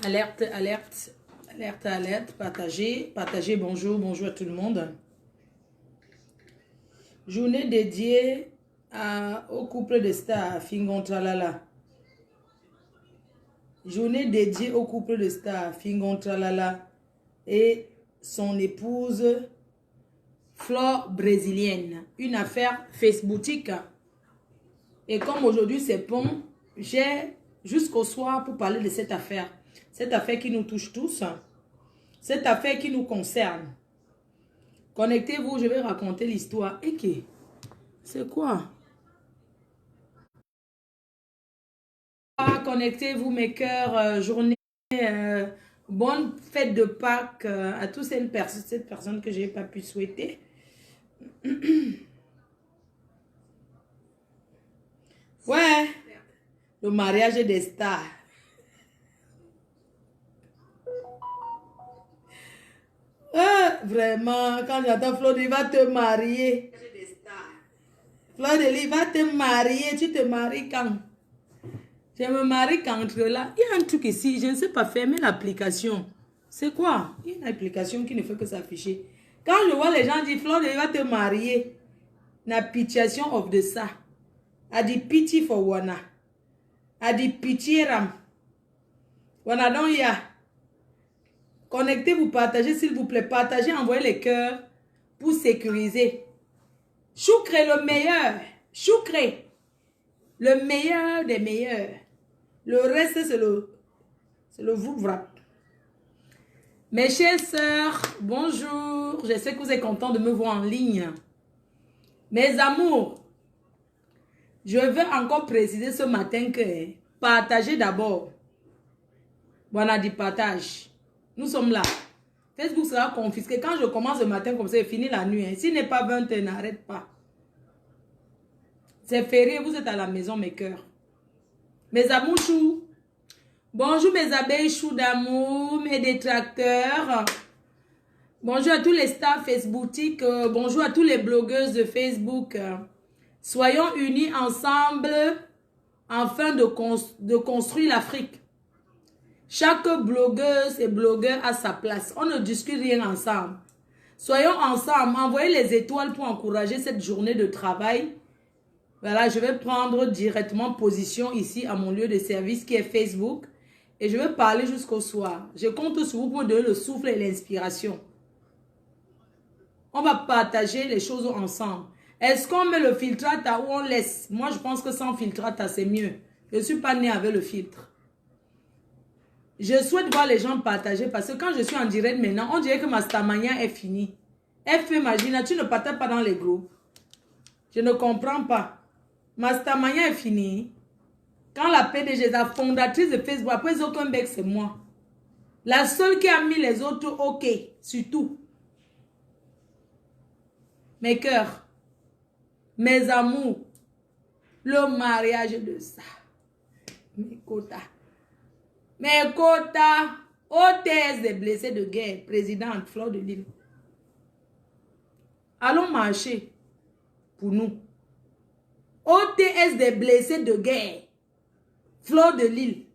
Alerte, alerte, alerte, alerte, partagez, partagez, bonjour, bonjour à tout le monde. Journée dédiée au couple de stars, Fingon Tralala. Journée dédiée au couple de stars, Fingon Tralala et son épouse Flore brésilienne. Une affaire Facebookique. Et comme aujourd'hui c'est bon, j'ai jusqu'au soir pour parler de cette affaire. Cette affaire qui nous touche tous. Cette affaire qui nous concerne. Connectez-vous, je vais raconter l'histoire. Et qui? C'est quoi? Connectez-vous mes cœurs, journée, bonne fête de Pâques à toutes cette personne que je n'ai pas pu souhaiter. Ouais, le mariage des stars. Vraiment, quand j'entends Flore, il va te marier. Flore, il va te marier. Tu te maries quand? Je me marie qu'entre là. Il y a un truc ici, je ne sais pas, fermer l'application. C'est quoi? Il y a une application qui ne fait que s'afficher. Quand je vois les gens dire, Flore, il va te marier. N'application of de ça. A dit pity for wana. A dit pitié ram. Wana donc il y a. Connectez-vous, partagez s'il vous plaît. Partagez, envoyez les cœurs pour sécuriser. Choucré le meilleur. Choucré. Le meilleur des meilleurs. Le reste, c'est le vrap. Mes chères sœurs, bonjour. Je sais que vous êtes contents de me voir en ligne. Mes amours, je veux encore préciser ce matin que partagez d'abord. Bon, on a dit partage. Nous sommes là. Facebook sera confisqué. Quand je commence le matin comme ça, c'est fini la nuit. S'il n'est pas 20h, n'arrête pas. C'est férié, vous êtes à la maison, mes cœurs. Mes amours choux. Bonjour mes abeilles choux d'amour, mes détracteurs. Bonjour à tous les stars Facebookiques. Bonjour à tous les blogueuses de Facebook. Soyons unis ensemble afin de construire l'Afrique. Chaque blogueuse et blogueur a sa place. On ne discute rien ensemble. Soyons ensemble. Envoyez les étoiles pour encourager cette journée de travail. Voilà, je vais prendre directement position ici à mon lieu de service qui est Facebook. Et je vais parler jusqu'au soir. Je compte sur vous pour donner le souffle et l'inspiration. On va partager les choses ensemble. Est-ce qu'on met le filtrata ou on laisse? Moi, je pense que sans filtrata, c'est mieux. Je ne suis pas née avec le filtre. Je souhaite voir les gens partager parce que quand je suis en direct maintenant, on dirait que ma stamania est finie. FM Magina, tu ne partages pas dans les groupes. Je ne comprends pas. Ma stamania est finie. Quand la PDG, la fondatrice de Facebook, après Zuckerberg, c'est moi. La seule qui a mis les autres OK, surtout. Mes cœurs, mes amours, le mariage de ça. Mes quotas. Mes quotas, hôtesse des blessés de guerre, présidente Flore de Lille. Allons marcher pour nous. OTS des blessés de guerre, Flore de Lille.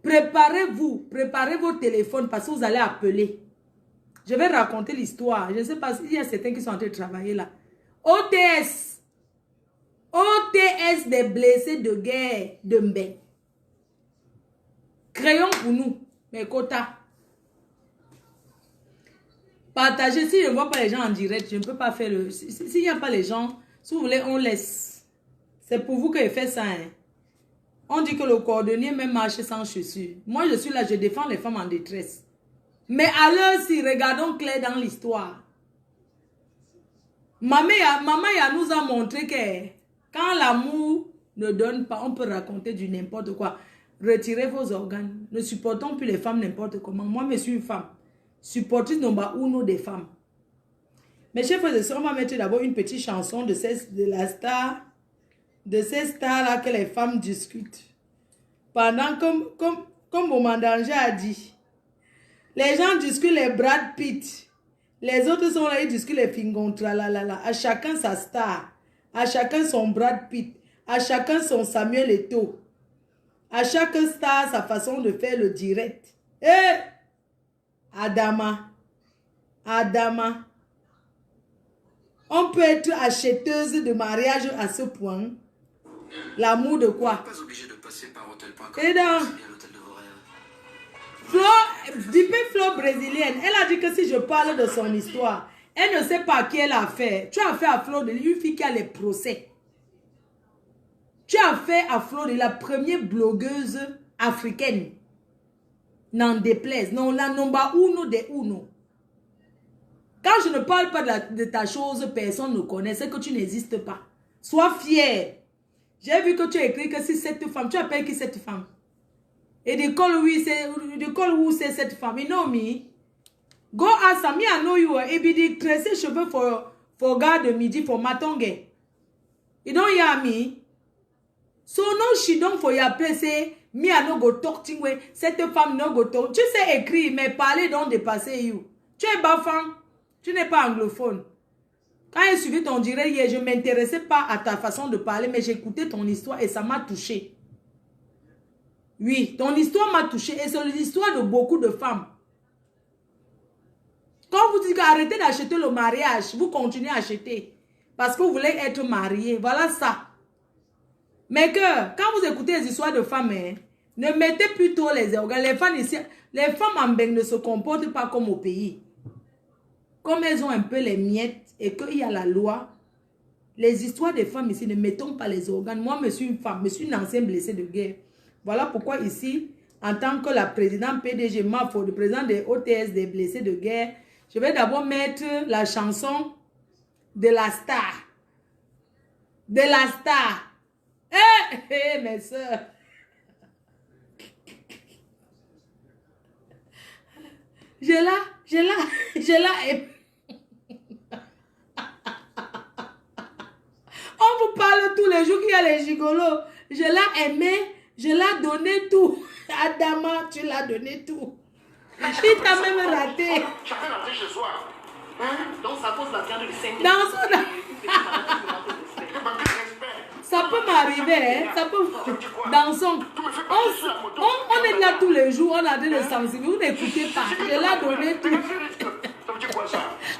Préparez-vous, préparez vos téléphones parce que vous allez appeler. Je vais raconter l'histoire. Je ne sais pas s'il y a certains qui sont en train de travailler là. OTS. OTS des blessés de guerre de Mbé. Créons pour nous, mes quotas. Partagez. Si je ne vois pas les gens en direct, je ne peux pas faire le... S'il n'y a pas les gens, si vous voulez, on laisse. C'est pour vous que je fais ça. Hein. On dit que le cordonnier même marche sans chaussures. Moi, je suis là, je défends les femmes en détresse. Mais alors, si regardons clair dans l'histoire. Maman nous a montré que quand l'amour ne donne pas, on peut raconter du n'importe quoi. Retirez vos organes. Ne supportons plus les femmes n'importe comment. Moi, je suis une femme. Supportrice number uno des femmes. Mes chers frères et sœurs, on va mettre d'abord une petite chanson de ces stars-là que les femmes discutent. Pendant, comme Bomandanger a dit, les gens discutent les Brad Pitt. Les autres sont là, ils discutent les Fingontra, là. À chacun sa star. À chacun son Brad Pitt. À chacun son Samuel Eto'o. À chaque star, sa façon de faire le direct. Eh! Adama. Adama. On peut être acheteuse de mariage à ce point. L'amour de quoi? Pas obligé de passer par hôtel.com. Et donc, Flo brésilienne, elle a dit que si je parle de son histoire, elle ne sait pas qui elle a fait. Tu as fait à Flo de une fille qui a les procès. Tu as fait à Flo de la première blogueuse africaine. N'en déplaise. Non, la nomba uno de uno. Quand je ne parle pas de ta chose, personne ne connaît. C'est que tu n'existes pas. Sois fier. J'ai vu que tu as écrit que si cette femme, tu appelles qui cette femme? Et de call oui, c'est cette femme. You know me? Go ask me, I know you. Et puis de tresser cheveux for God de midi for matonge. You don't hear me? So no, she don't for your place. Me, I no go talk to you. Cette femme no go talk. Tu sais écrire, mais parler don't dépasser you. Tu es bafan. Tu n'es pas anglophone. Quand j'ai suivi ton direct hier, je ne m'intéressais pas à ta façon de parler, mais j'écoutais ton histoire et ça m'a touché. Oui, ton histoire m'a touché et c'est l'histoire de beaucoup de femmes. Quand vous dites arrêtez d'acheter le mariage, vous continuez à acheter parce que vous voulez être marié. Voilà ça. Mais que quand vous écoutez les histoires de femmes, ne mettez plus trop les organes. Les femmes en Beng ne se comportent pas comme au pays. Comme elles ont un peu les miettes et qu'il y a la loi, les histoires des femmes ici, ne mettons pas les organes. Moi, je suis une femme, je suis une ancienne blessée de guerre. Voilà pourquoi ici, en tant que la présidente PDG MAFO, le président des OTS des blessés de guerre, je vais d'abord mettre la chanson de la star. De la star. Eh, mes soeurs. Je la On vous parle tous les jours qu'il y a les gigolos. Je l'ai aimé, je l'ai donné tout. Adama, tu l'as donné tout. Il t'a même raté. Chacun rentré chez soi. Hein? Donc ça pose la viande du 5. Dans son... Ça peut m'arriver, hein? Ça peut... Dans son... On est là tous les jours, on a dit le sensibiliser. Vous n'écoutez pas. Je l'ai donné tout.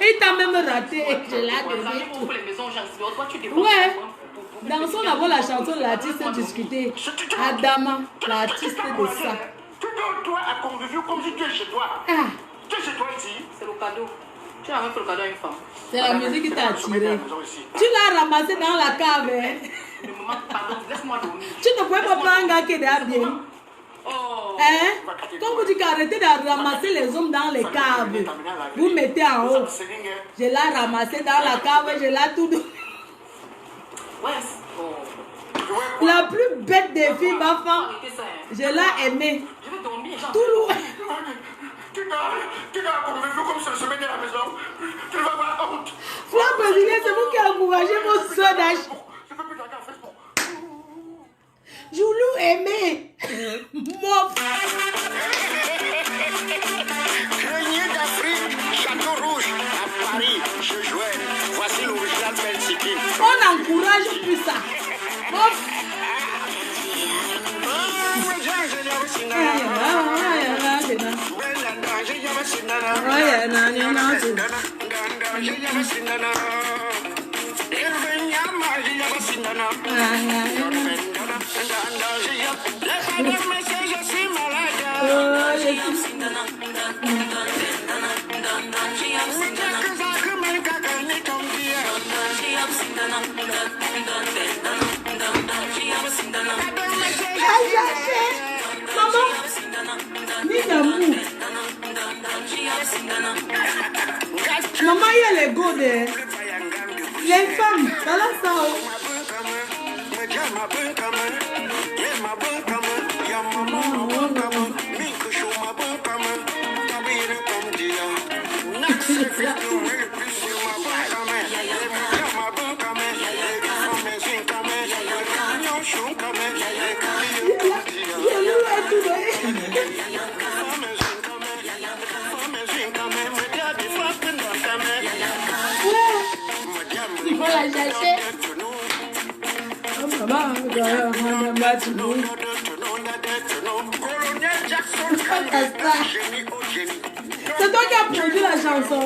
Il t'a même raté. Je l'ai donné tout. Ouais. Dans son avant la chanson, l'artiste discutait. Adama, l'artiste de ça. Tu donnes toi à conviviaux comme si tu es chez toi. Ah. Tu es chez toi ici. C'est le cadeau. Tu as même fait le cadeau à une femme. C'est la musique qui t'a attiré. Tu l'as ramassé dans la cave. Hein? Laisse-moi dormir. Tu ne pouvais pas prendre un gars qui est bien. Oh. Hein? Quand vous dites qu'arrêtez de ramasser les hommes dans les caves, vous mettez en haut. Je l'ai ramassé dans la cave, je l'ai tout donné. Ouais. Oh. La plus bête des filles, ma femme, je l'ai aimée. Je vais dormir. Tout loin. Tu dois conviviaux comme se mettre à la maison. Tu ne vas pas honte. Fleur brésilienne, c'est vous qui encouragez vos soeurs d'acheter. Je peux plus regarder en Facebook. Joulou aimé. Mon frère. Grenier d'Afrique, Château Rouge, à Paris, je jouais. Voici l'original Belsiki. On n'encourage plus ça. Mon frère. Maman, il y a les godes. Les femmes, voilà ça. Il faut la chercher. Tasta. C'est toi qui as produit la chanson.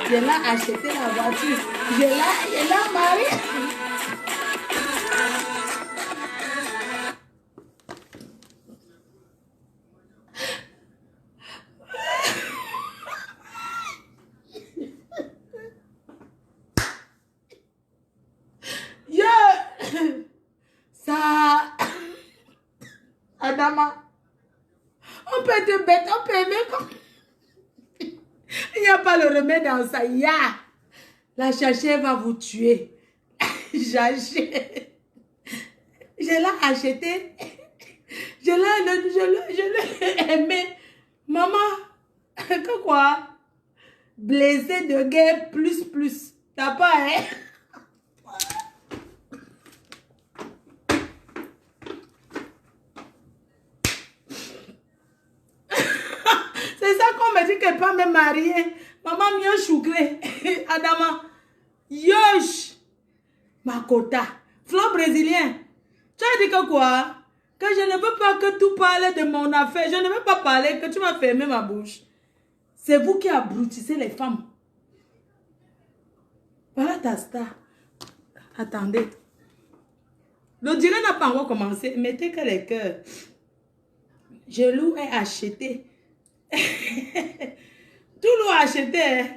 Je l'ai acheté la voiture. Je l'ai marié. Ça, Adama, on peut être bête, on peut aimer comme... Il n'y a pas le remède dans ça. La chercheur va vous tuer. J'achète. Je l'ai acheté. Je l'ai aimé. Maman, que quoi? Blessé de guerre plus. T'as pas, hein? C'est ça qu'on me dit qu'elle ne peut pas me marier. Maman, mieux choucré. Adama. Yosh. Makota. Flot brésilien. Tu as dit que quoi? Que je ne veux pas que tu parles de mon affaire. Je ne veux pas parler, que tu vas fermer ma bouche. C'est vous qui abrutissez les femmes. Voilà ta star. Attendez. Le direct n'a pas encore commencé. Mettez que les cœurs. Je l'ai acheté. Tout l'eau acheté. Hein?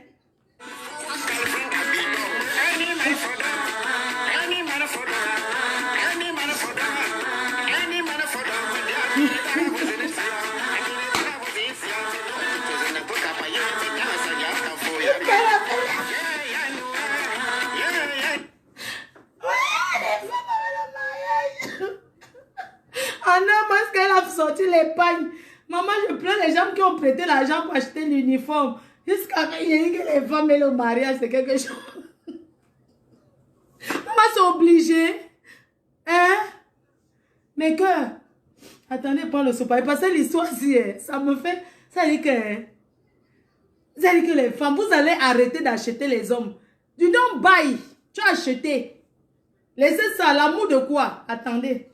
Ah non, parce qu'elle a sorti l'épargne. Maman, je pleure les gens qui ont prêté l'argent pour acheter l'uniforme. Jusqu'à ce que les femmes et le mariage, c'est quelque chose. Maman, c'est obligé. Hein? Mais que... Attendez, prends le sopa. Parce que l'histoire, si, ça me fait... Ça dit que les femmes, vous allez arrêter d'acheter les hommes. Du don't buy. Tu as acheté. Laissez ça, l'amour de quoi? Attendez.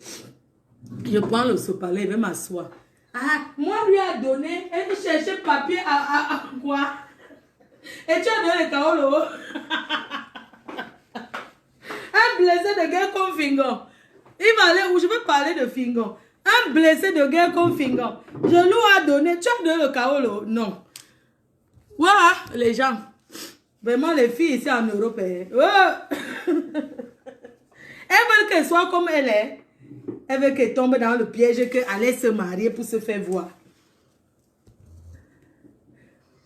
Je prends le sopalin, il va m'asseoir. Ah, moi lui a donné, elle cherchait papier à quoi? Et tu as donné le kaolo. Un blessé de guerre comme Fingon. Il va aller où je veux parler de Fingon. Un blessé de guerre comme Fingon. Je lui ai donné, tu as donné le kaolo? Non. Voilà, les gens. Vraiment, les filles ici en Europe. Elles veulent qu'elles soient comme elle est. Elle veut qu'elle tombe dans le piège qu'elle allait se marier pour se faire voir.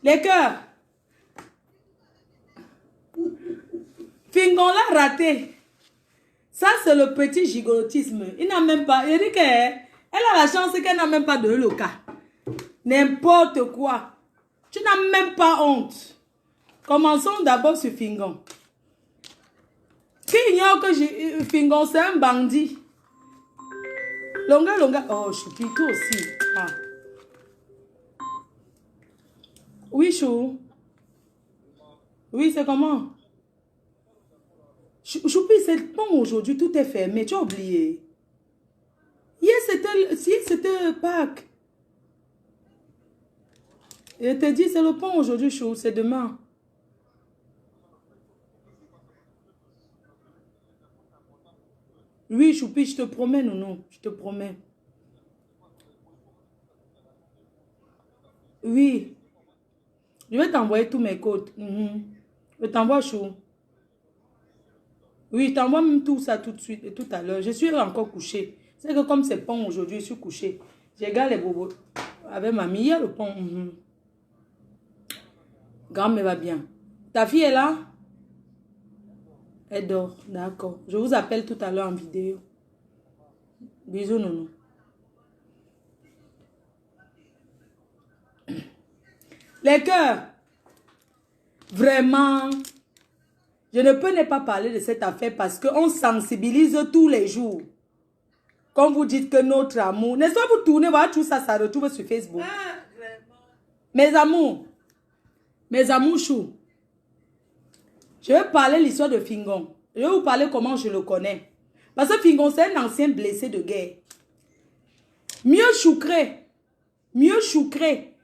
Les cœurs. Fingon l'a raté. Ça, c'est le petit gigolotisme. Il n'a même pas... Il dit qu'elle a la chance qu'elle n'a même pas de le cas. N'importe quoi. Tu n'as même pas honte. Commençons d'abord sur Fingon. Qui ignore que Fingon, c'est un bandit. Longa. Oh, Choupi, toi aussi. Ah. Oui, Chou. Oui, c'est comment? Choupi, c'est bon aujourd'hui, tout est fermé. Tu as oublié. Hier, c'était Pâques. Je te dis, c'est le pont aujourd'hui, Chou. C'est demain. Oui, Choupi, je te promets, non, je te promets. Oui. Je vais t'envoyer tous mes codes. Je t'envoie, Chou. Oui, je t'envoie même tout ça tout de suite et tout à l'heure. Je suis encore couchée. C'est que comme c'est pont aujourd'hui, je suis couchée. Je regarde les bobos. Avec mamie, il y a le pont. Grand-mère va bien. Ta fille est là? Elle dort, d'accord. Je vous appelle tout à l'heure en vidéo. Bisous, nounou. Les cœurs, vraiment, je ne peux ne pas parler de cette affaire parce qu'on sensibilise tous les jours. Comme vous dites que notre amour, n'est-ce pas, vous tournez, voilà, tout ça, ça retrouve sur Facebook. Mes amours chou, Je vais parler l'histoire de Fingon. Je vais vous parler comment je le connais. Parce que Fingon, c'est un ancien blessé de guerre. Mieux Choukré. Mieux Choukré.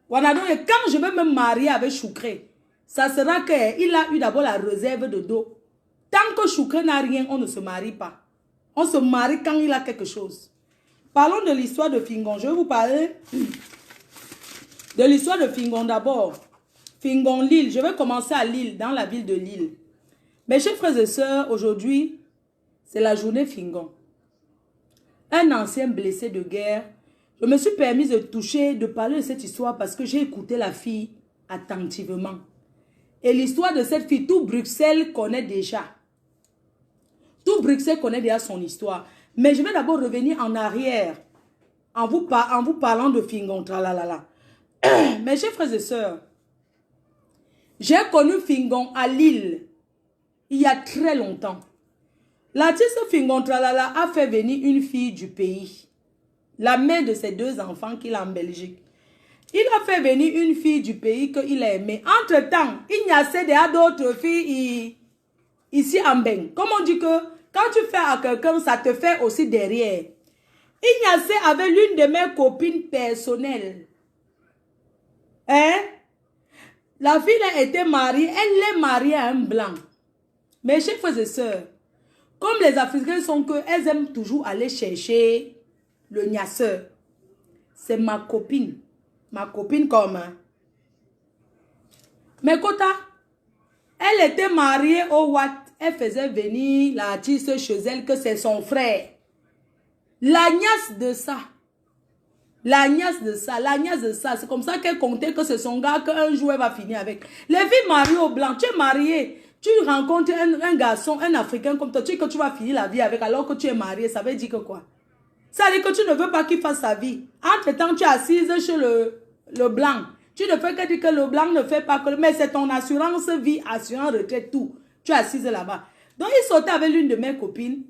Voilà, donc, quand je vais me marier avec Choukré, ça sera qu'il a eu d'abord la réserve de dos. Tant que Choukré n'a rien, on ne se marie pas. On se marie quand il a quelque chose. Parlons de l'histoire de Fingon. Je vais vous parler de l'histoire de Fingon d'abord. Fingon Lille. Je vais commencer à Lille, dans la ville de Lille. Mes chers frères et sœurs, aujourd'hui, c'est la journée Fingon. Un ancien blessé de guerre. Je me suis permis de toucher, de parler de cette histoire parce que j'ai écouté la fille attentivement. Et l'histoire de cette fille, tout Bruxelles connaît déjà. Tout Bruxelles connaît déjà son histoire. Mais je vais d'abord revenir en arrière en vous parlant de Fingon. Mes chers frères et sœurs, j'ai connu Fingon à Lille il y a très longtemps. L'artiste Fingon Tralala a fait venir une fille du pays, la mère de ses 2 enfants qu'il a en Belgique. Il a fait venir une fille du pays qu'il a aimé. Entre-temps, il y a déjà d'autres filles ici en Beng. Comme on dit que quand tu fais à quelqu'un, ça te fait aussi derrière. Ignace avait l'une de mes copines personnelles. Hein? La fille a été mariée, elle est mariée à un blanc. Mes chers frères et sœurs, comme les Africains sont que, elles aiment toujours aller chercher le gnasseur. C'est ma copine. Ma copine comme... Mais Kota, elle était mariée au Watt. Elle faisait venir l'artiste chez elle que c'est son frère. La niace de ça. La niace de ça. La niace de ça. C'est comme ça qu'elle comptait que c'est son gars qu'un jour elle va finir avec. Les filles mariées au blanc. Tu es marié. Tu rencontres un garçon, un Africain comme toi. Tu dis que tu vas finir la vie avec alors que tu es marié. Ça veut dire que quoi? Ça veut dire que tu ne veux pas qu'il fasse sa vie. Entre-temps, tu es assise chez le blanc. Tu ne fais que dire que le blanc ne fait pas que... Mais c'est ton assurance vie, assurance retraite, tout. Tu es assise là-bas. Donc, il sortait avec l'une de mes copines.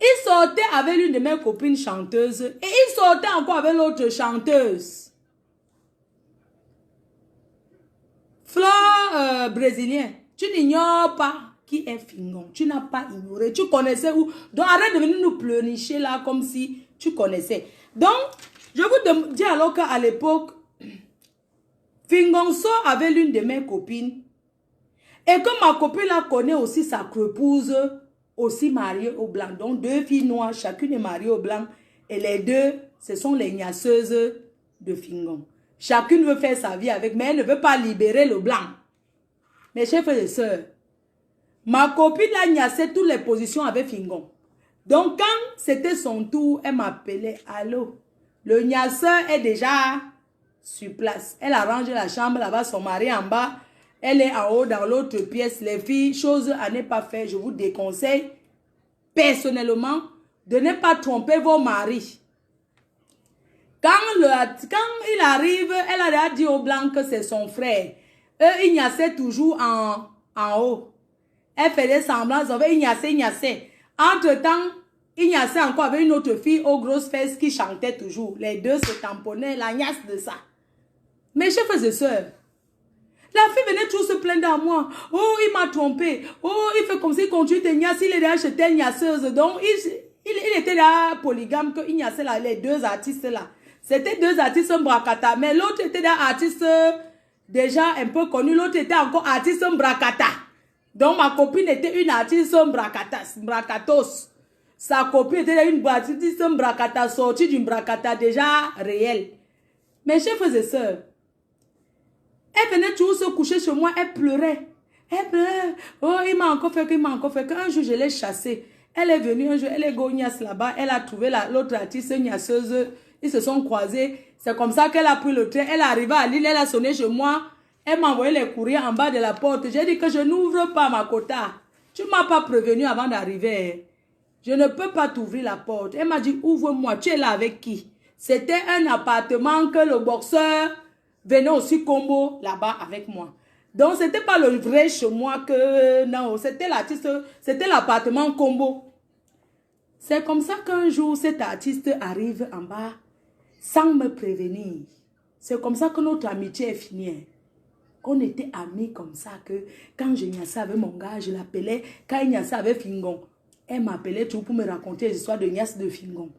Il sortait avec l'une de mes copines chanteuses. Et il sortait encore avec l'autre chanteuse. Fleur brésilien. Tu n'ignores pas qui est Fingon. Tu n'as pas ignoré. Tu connaissais où. Donc, arrête de venir nous pleurnicher là comme si tu connaissais. Donc, je vous dis alors qu'à l'époque, Fingon sort avec l'une de mes copines. Et que ma copine la connaît aussi sa épouse, aussi mariée au blanc. Donc 2 filles noires, chacune est mariée au blanc. Et les 2, ce sont les gnasseuses de Fingon. Chacune veut faire sa vie avec, mais elle ne veut pas libérer le blanc. Mes chers frères et sœurs, ma copine a gnassé toutes les positions avec Fingon. Donc quand c'était son tour, elle m'appelait, allô, le gnasseur est déjà sur place. Elle a rangé la chambre là-bas, son mari en bas. Elle est en haut dans l'autre pièce. Les filles, chose à ne pas faire. Je vous déconseille personnellement de ne pas tromper vos maris. Quand il arrive, elle a déjà dit au blanc que c'est son frère. Eux, ils gnassaient toujours en haut. Elle faisait semblant, ils gnassaient. Entre-temps, ils gnassaient encore avec une autre fille aux grosses fesses qui chantait toujours. Les 2 se tamponnaient, la gnasse de ça. Mes chers frères et sœurs, la fille venait toujours se plaindre à moi. Oh, il m'a trompé. Oh, il fait comme s'il continue de gnasser. Il est déjà chez telle gnasseuse. Donc, il était là polygame qu'il gnassait là, les 2 artistes là. C'était 2 artistes bracata. Mais l'autre était un artiste déjà un peu connu. L'autre était encore artiste bracata. Donc, ma copine était une artiste bracatos. Sa copine était une artiste bracata sortie d'une bracata déjà réelle. Mes chers frères et sœurs, elle venait toujours se coucher chez moi, elle pleurait. Elle pleurait. Oh, il m'a encore fait qu'un jour je l'ai chassée. Elle est venue un jour, elle est gognasse là-bas, elle a trouvé l'autre artiste gnasseuse. Ils se sont croisés. C'est comme ça qu'elle a pris le train. Elle est arrivée à Lille, elle a sonné chez moi. Elle m'a envoyé les courriers en bas de la porte. J'ai dit que je n'ouvre pas ma quota. Tu ne m'as pas prévenu avant d'arriver. Je ne peux pas t'ouvrir la porte. Elle m'a dit, ouvre-moi. Tu es là avec qui? C'était un appartement que le boxeur venait aussi combo là-bas avec moi. Donc, ce n'était pas le vrai chez moi que... Non, c'était l'artiste, c'était l'appartement combo. C'est comme ça qu'un jour, cet artiste arrive en bas sans me prévenir. C'est comme ça que notre amitié est finie. On était amis comme ça que quand je niassais avec mon gars, je l'appelais. Quand il niassait avec Fingon, elle m'appelait toujours pour me raconter les histoires de niasse de Fingon.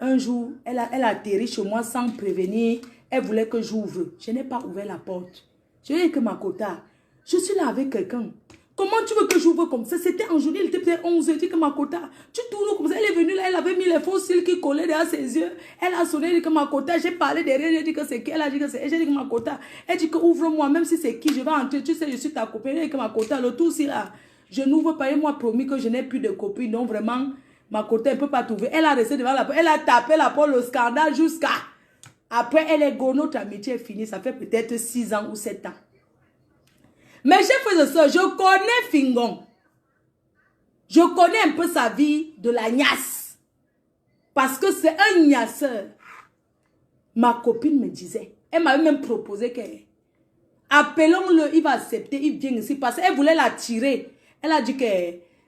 Un jour, elle a atterri chez moi sans prévenir. Elle voulait que j'ouvre. Je n'ai pas ouvert la porte. Je lui ai dit que Makota, je suis là avec quelqu'un. Comment tu veux que j'ouvre comme ça? C'était en journée, il était peut-être 11h. Je dis que Makota, tu tournes comme ça. Elle est venue là, elle avait mis les faux cils qui collaient derrière ses yeux. Elle a sonné, elle dit que Makota, j'ai parlé derrière, j'ai dit que c'est qui? Elle a dit que c'est elle. J'ai dit que Makota, elle dit que ouvre-moi, même si c'est qui, je vais entrer. Tu sais, je suis ta copine. Elle dit que Makota, le tout c'est là. Je n'ouvre pas, et moi promis que je n'ai plus de copine. Donc vraiment, Makota, elle ne peut pas trouver. Elle a resté devant la porte, elle a tapé la porte, le scandale jusqu'à. Après, elle est go, notre amitié est finie. Ça fait peut-être 6 ans ou 7 ans. Mes chers frères et sœurs, je connais Fingon. Je connais un peu sa vie de la gnasse. Parce que c'est un gnasseur. Ma copine me disait, elle m'avait même proposé qu'elle... Appelons-le, il va accepter, il vient ici. Parce qu'elle voulait l'attirer. Elle a dit que...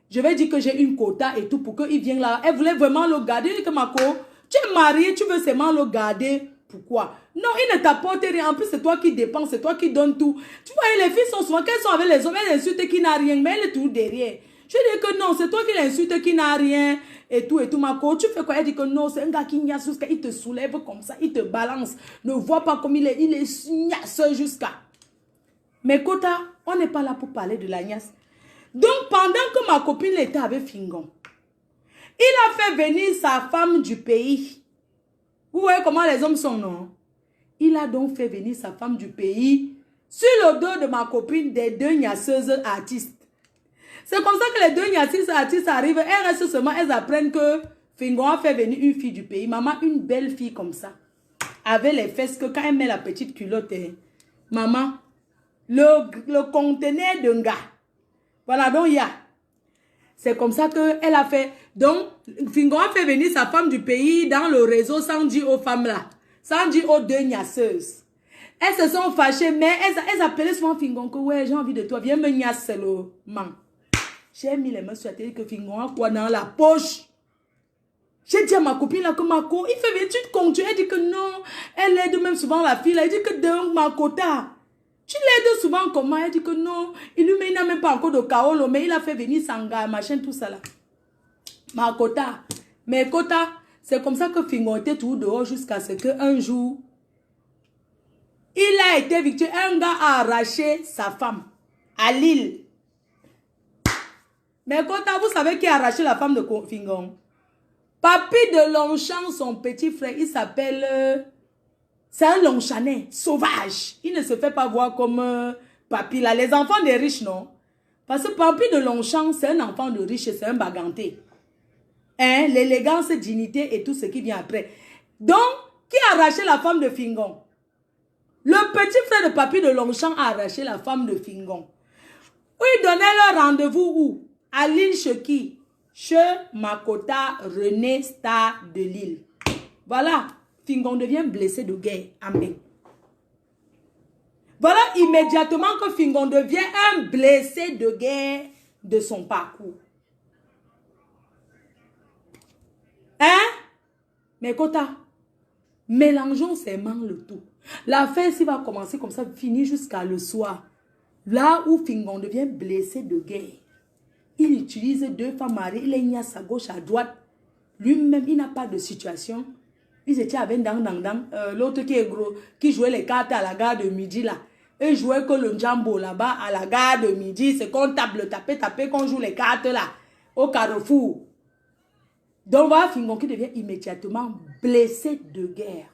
Je vais dire que j'ai une quota et tout pour qu'il vienne là. Elle voulait vraiment le garder. Elle dit que Mako, tu es marié, tu veux seulement le garder. Pourquoi? Non, il ne t'apporte rien. En plus, c'est toi qui dépenses, c'est toi qui donnes tout. Tu vois, les filles sont souvent, qu'elles sont avec les hommes, elles insultent qui n'a rien, mais elle est tout derrière. Je dis que non, c'est toi qui l'insulte qui n'a rien et tout, Mako. Tu fais quoi? Elle dit que non, c'est un gars qui niasse jusqu'à, il te soulève comme ça, il te balance. Ne vois pas comme il est niasseux jusqu'à. Mais Kota, on n'est pas là pour parler de la niasse. Donc, pendant que ma copine était avec Fingon, il a fait venir sa femme du pays. Vous voyez comment les hommes sont, non? Il a donc fait venir sa femme du pays sur le dos de ma copine des 2 niasseuses artistes. C'est comme ça que les 2 niasseuses artistes arrivent. Elles restent seulement, elles apprennent que Fingon a fait venir une fille du pays. Maman, une belle fille comme ça. Avec les fesses que quand elle met la petite culotte, maman, le conteneur d'un gars. Voilà, donc il y a. C'est comme ça qu'elle a fait. Donc, Fingon a fait venir sa femme du pays dans le réseau sans dire aux femmes là. Sans dire aux 2 niasseuses. Elles se sont fâchées, mais elles appelaient souvent Fingon que ouais, j'ai envie de toi, viens me niasser le man. J'ai mis les mains sur la télé que Fingon a quoi dans la poche. J'ai dit à ma copine là que Mako, il fait venir, tu te comptes. Elle dit que non, elle aide même souvent la fille là. Elle dit que donc Makota. Tu l'aides souvent comment? Elle dit que non, il n'a même pas encore de kaolo, mais il a fait venir Sanga, machin, tout ça là. Ma Kota. Mais Kota, c'est comme ça que Fingon était tout dehors jusqu'à ce qu'un jour, il a été victime. Un gars a arraché sa femme à Lille. Mais Kota, vous savez qui a arraché la femme de Fingon? Papi de Longchamp, son petit frère, il s'appelle... C'est un Longchanais, sauvage. Il ne se fait pas voir comme Papi là. Les enfants des riches, non? Parce que Papi de Longchamp, c'est un enfant de riche, c'est un baganté. Hein? L'élégance, dignité et tout ce qui vient après. Donc, qui a arraché la femme de Fingon? Le petit frère de Papi de Longchamp a arraché la femme de Fingon. Où ils donnaient leur rendez-vous où? À Lille, chez qui? Chez Makota René Star de Lille. Voilà. Fingon devient blessé de guerre. Amen. Voilà immédiatement que Fingon devient un blessé de guerre de son parcours. Hein? Mais Kota, mélangeons seulement le tout. L'affaire s'il va commencer comme ça, finir jusqu'à le soir. Là où Fingon devient blessé de guerre. Il utilise 2 femmes mariées, il est à gauche, à droite. Lui-même, il n'a pas de situation. Ils étaient avec l'autre qui est gros, qui jouait les cartes à la gare de midi là. Et jouait que le jambo là-bas à la gare de midi. C'est qu'on tape le taper, qu'on joue les cartes là, au carrefour. Donc voilà Fingon qui devient immédiatement blessé de guerre.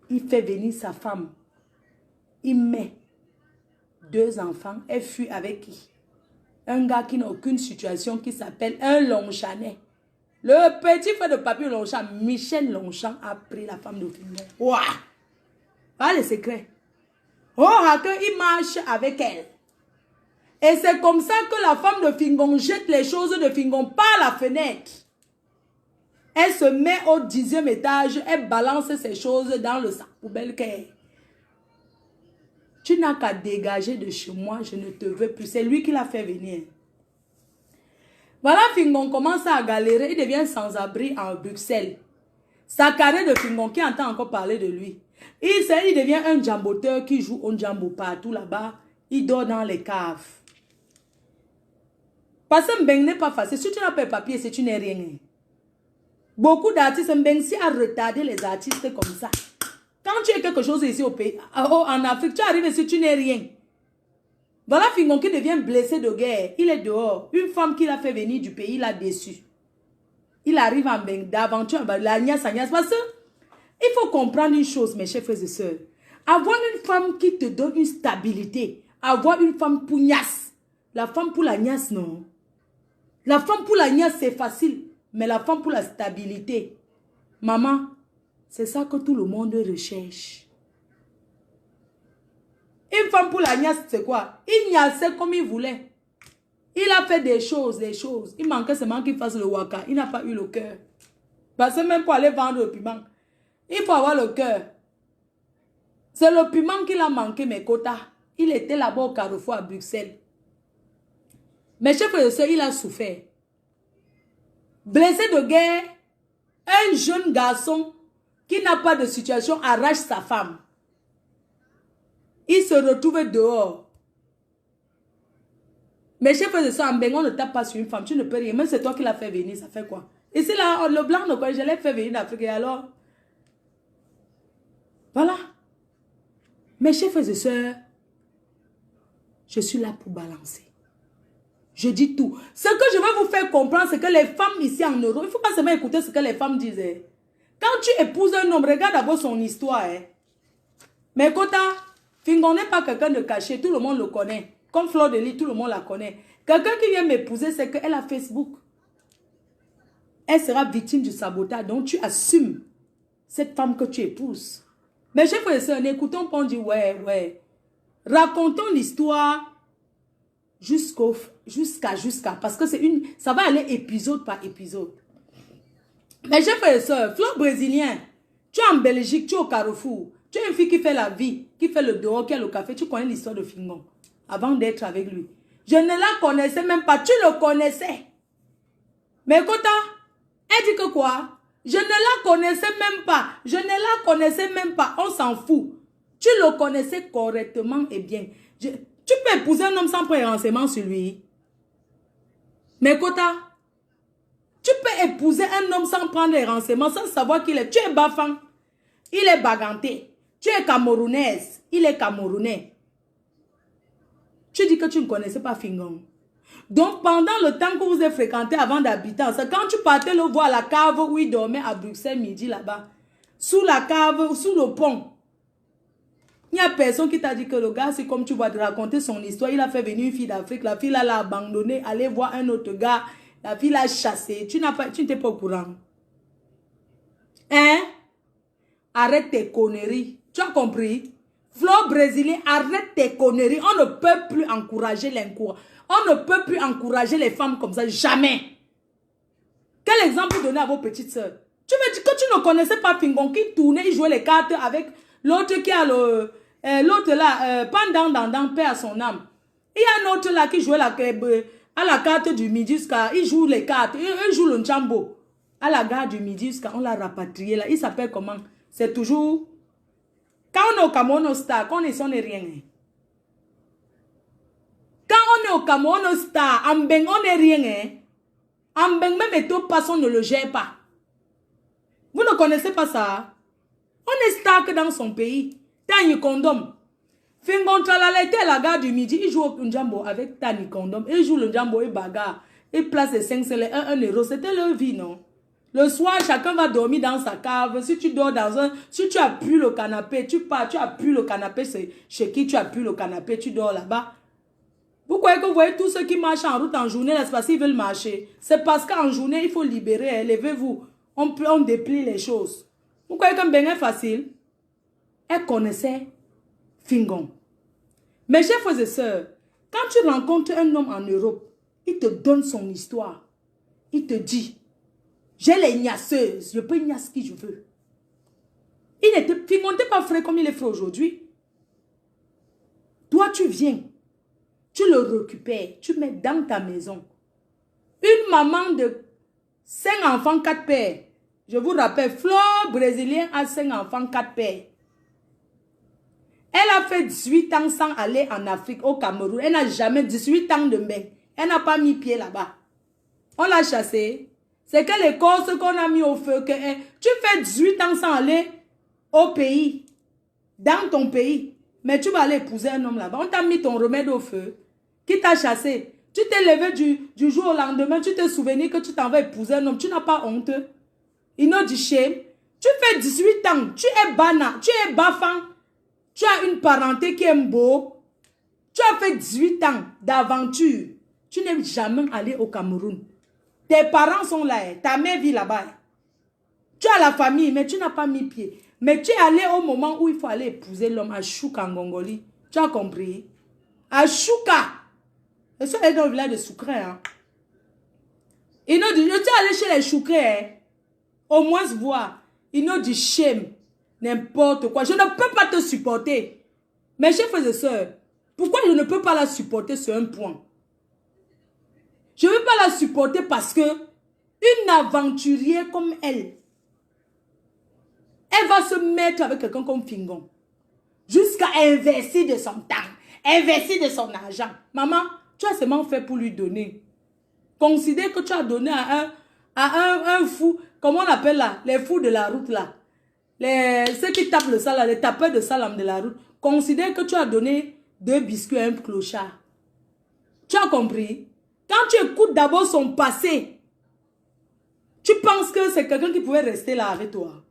Il fait venir sa femme. Il met 2 enfants. Elle fuit avec qui? Un gars qui n'a aucune situation, qui s'appelle un Longchanais. Le petit frère de Papi Longchamp, Michel Longchamp, a pris la femme de Fingon. Waouh! Voilà le secret. Oh, il marche avec elle. Et c'est comme ça que la femme de Fingon jette les choses de Fingon par la fenêtre. Elle se met au 10e étage, elle balance ses choses dans le sac poubelle qu'elle. Tu n'as qu'à dégager de chez moi, je ne te veux plus. C'est lui qui l'a fait venir. Voilà, Fingon commence à galérer, il devient sans-abri en Bruxelles. Sa carrière de Fingon qui entend encore parler de lui. Il devient un jamboteur qui joue au jambo partout là-bas. Il dort dans les caves. Parce que Mbeng n'est pas facile. Si tu n'as pas de papier, c'est tu n'es rien. Beaucoup d'artistes, Mbeng si a retardé les artistes comme ça. Quand tu es quelque chose ici au pays, en Afrique, tu arrives ici, tu n'es rien. Voilà Fingon qui devient blessé de guerre. Il est dehors. Une femme qui l'a fait venir du pays, il l'a déçu. Il arrive en Mbeng d'aventure, la niasse. Parce que il faut comprendre une chose, mes chers frères et sœurs. Avoir une femme qui te donne une stabilité. Avoir une femme pugnace. La femme pour la niasse, non. La femme pour la niasse, c'est facile. Mais la femme pour la stabilité. Maman, c'est ça que tout le monde recherche. Une femme pour la niasse, c'est quoi? Il niassait comme il voulait. Il a fait des choses. Il manquait seulement qu'il fasse le waka. Il n'a pas eu le cœur. Parce que même pour aller vendre le piment, il faut avoir le cœur. C'est le piment qu'il a manqué, mes quotas. Il était là-bas au Carrefour à Bruxelles. Mes chers frères et sœurs, il a souffert. Blessé de guerre, un jeune garçon qui n'a pas de situation arrache sa femme. Il se retrouve dehors. Mes chers frères et sœurs, en Mbeng, on ne tape pas sur une femme. Tu ne peux rien. Même c'est toi qui l'as fait venir, ça fait quoi? Ici, là, le blanc, je l'ai fait venir d'Afrique. Et alors? Voilà. Mes chers frères et sœurs, je suis là pour balancer. Je dis tout. Ce que je veux vous faire comprendre, c'est que les femmes ici en Europe, il ne faut pas seulement écouter ce que les femmes disent. Quand tu épouses un homme, regarde d'abord son histoire. Mais Kota, Fingon n'est pas quelqu'un de caché, tout le monde le connaît. Comme Fleur de Lys, tout le monde la connaît. Quelqu'un qui vient m'épouser, c'est qu'elle a Facebook. Elle sera victime du sabotage. Donc tu assumes cette femme que tu épouses. Mais chers frères et sœurs, n'écoutons pas, on dit ouais. Racontons l'histoire jusqu'à. Parce que ça va aller épisode par épisode. Mais chers frères et sœurs, Fleur brésilien, tu es en Belgique, tu es au Carrefour. Tu es une fille qui fait la vie, qui fait le dehors, qui a le café. Tu connais l'histoire de Fingon avant d'être avec lui. Je ne la connaissais même pas. Tu le connaissais. Mais Kota, elle dit que quoi? Je ne la connaissais même pas. Je ne la connaissais même pas. On s'en fout. Tu le connaissais correctement et bien. Tu peux épouser un homme sans prendre renseignement sur lui. Mais Kota, tu peux épouser un homme sans prendre les renseignements, sans savoir qu'il est. Tu es Bafang. Il est Baganté. Tu es Camerounaise. Il est Camerounais. Tu dis que tu ne connaissais pas Fingon. Donc, pendant le temps que vous avez fréquenté avant d'habiter, c'est quand tu partais le voir à la cave où il dormait à Bruxelles midi là-bas. Sous la cave, sous le pont. Il n'y a personne qui t'a dit que le gars, c'est comme tu vas te raconter son histoire. Il a fait venir une fille d'Afrique. La fille l'a abandonné. Aller voir un autre gars. La fille l'a chassé. Tu n'étais pas au courant. Hein? Arrête tes conneries. Tu as compris? Fleur brésilien, arrête tes conneries. On ne peut plus encourager l'incours. On ne peut plus encourager les femmes comme ça. Jamais. Quel exemple donner à vos petites soeurs? Tu veux dire que tu ne connaissais pas Fingon qui tournait, il jouait les cartes avec l'autre qui a le... l'autre là, pendant paix à son âme. Il y a un autre là qui jouait à la carte du midi jusqu'à... Il joue les cartes. Il joue le jambo. À la gare du midi jusqu'à... On l'a rapatrié là. Il s'appelle comment? C'est toujours... Quand on est au Cameroun, on star. Quand on n'est rien. Quand on est au Cameroun, on star. En Mbeng, on n'est rien. En Mbeng, même et tout passe, on ne le gère pas. Vous ne connaissez pas ça? On est star que dans son pays. Tani Condom. Fingon Tralala était à la gare du midi. Il joue au Njambo avec Tani Condom. Il joue le Njambo et bagarre. Il place les 5 c'est 1 euro. C'était leur vie, non? Le soir, chacun va dormir dans sa cave. Si tu dors dans un... Si tu appuies le canapé, tu pars, tu appuies le canapé, c'est chez qui tu appuies le canapé, tu dors là-bas. Vous croyez que vous voyez tous ceux qui marchent en route en journée, c'est parce qu'ils veulent marcher. C'est parce qu'en journée, il faut libérer. Levez-vous. On déplie les choses. Vous croyez que Mbeng est facile? Elle connaissait Fingon. Mes chers frères et sœurs, quand tu rencontres un homme en Europe, il te donne son histoire. Il te dit... J'ai les gnasseuses. Je peux gnasse qui je veux. Fingon n'était pas frais comme il est frais aujourd'hui. Toi, tu viens. Tu le récupères. Tu mets dans ta maison. Une maman de 5 enfants, 4 pères. Je vous rappelle, Fleur brésilien a 5 enfants, 4 pères. Elle a fait 18 ans sans aller en Afrique, au Cameroun. Elle n'a jamais 18 ans de bain. Elle n'a pas mis pied là-bas. On l'a chassée. C'est que les causes qu'on a mis au feu. Que, tu fais 18 ans sans aller au pays. Dans ton pays. Mais tu vas aller épouser un homme là-bas. On t'a mis ton remède au feu. Qui t'a chassé. Tu t'es levé du jour au lendemain. Tu te souviens que tu t'en vas épouser un homme. Tu n'as pas honte. Il n'a dit shame. Tu fais 18 ans. Tu es bana. Tu es bafan. Tu as une parenté qui est beau. Tu as fait 18 ans d'aventure. Tu n'es jamais allé au Cameroun. Tes parents sont là. Ta mère vit là-bas. Tu as la famille, mais tu n'as pas mis pied. Mais tu es allé au moment où il faut aller épouser l'homme à Chouka en Gongoli. Tu as compris? À Chouka. Et ça, elle est dans le village de Soukré. Hein. Il nous dit, tu es allé chez les Choukré. Hein. Au moins voir. Il nous dit shame. N'importe quoi. Je ne peux pas te supporter. Mes chers frères et sœurs, pourquoi je ne peux pas la supporter sur un point? Je ne veux pas la supporter parce que une aventurière comme elle va se mettre avec quelqu'un comme Fingon. Jusqu'à investir de son temps. Investir de son argent. Maman, tu as seulement fait pour lui donner. Considère que tu as donné à un fou. Comment on appelle là? Les fous de la route là. Ceux qui tapent le salam, les tapeurs de salam de la route. Considère que tu as donné 2 biscuits à un clochard. Tu as compris? Quand tu écoutes d'abord son passé, tu penses que c'est quelqu'un qui pouvait rester là avec toi.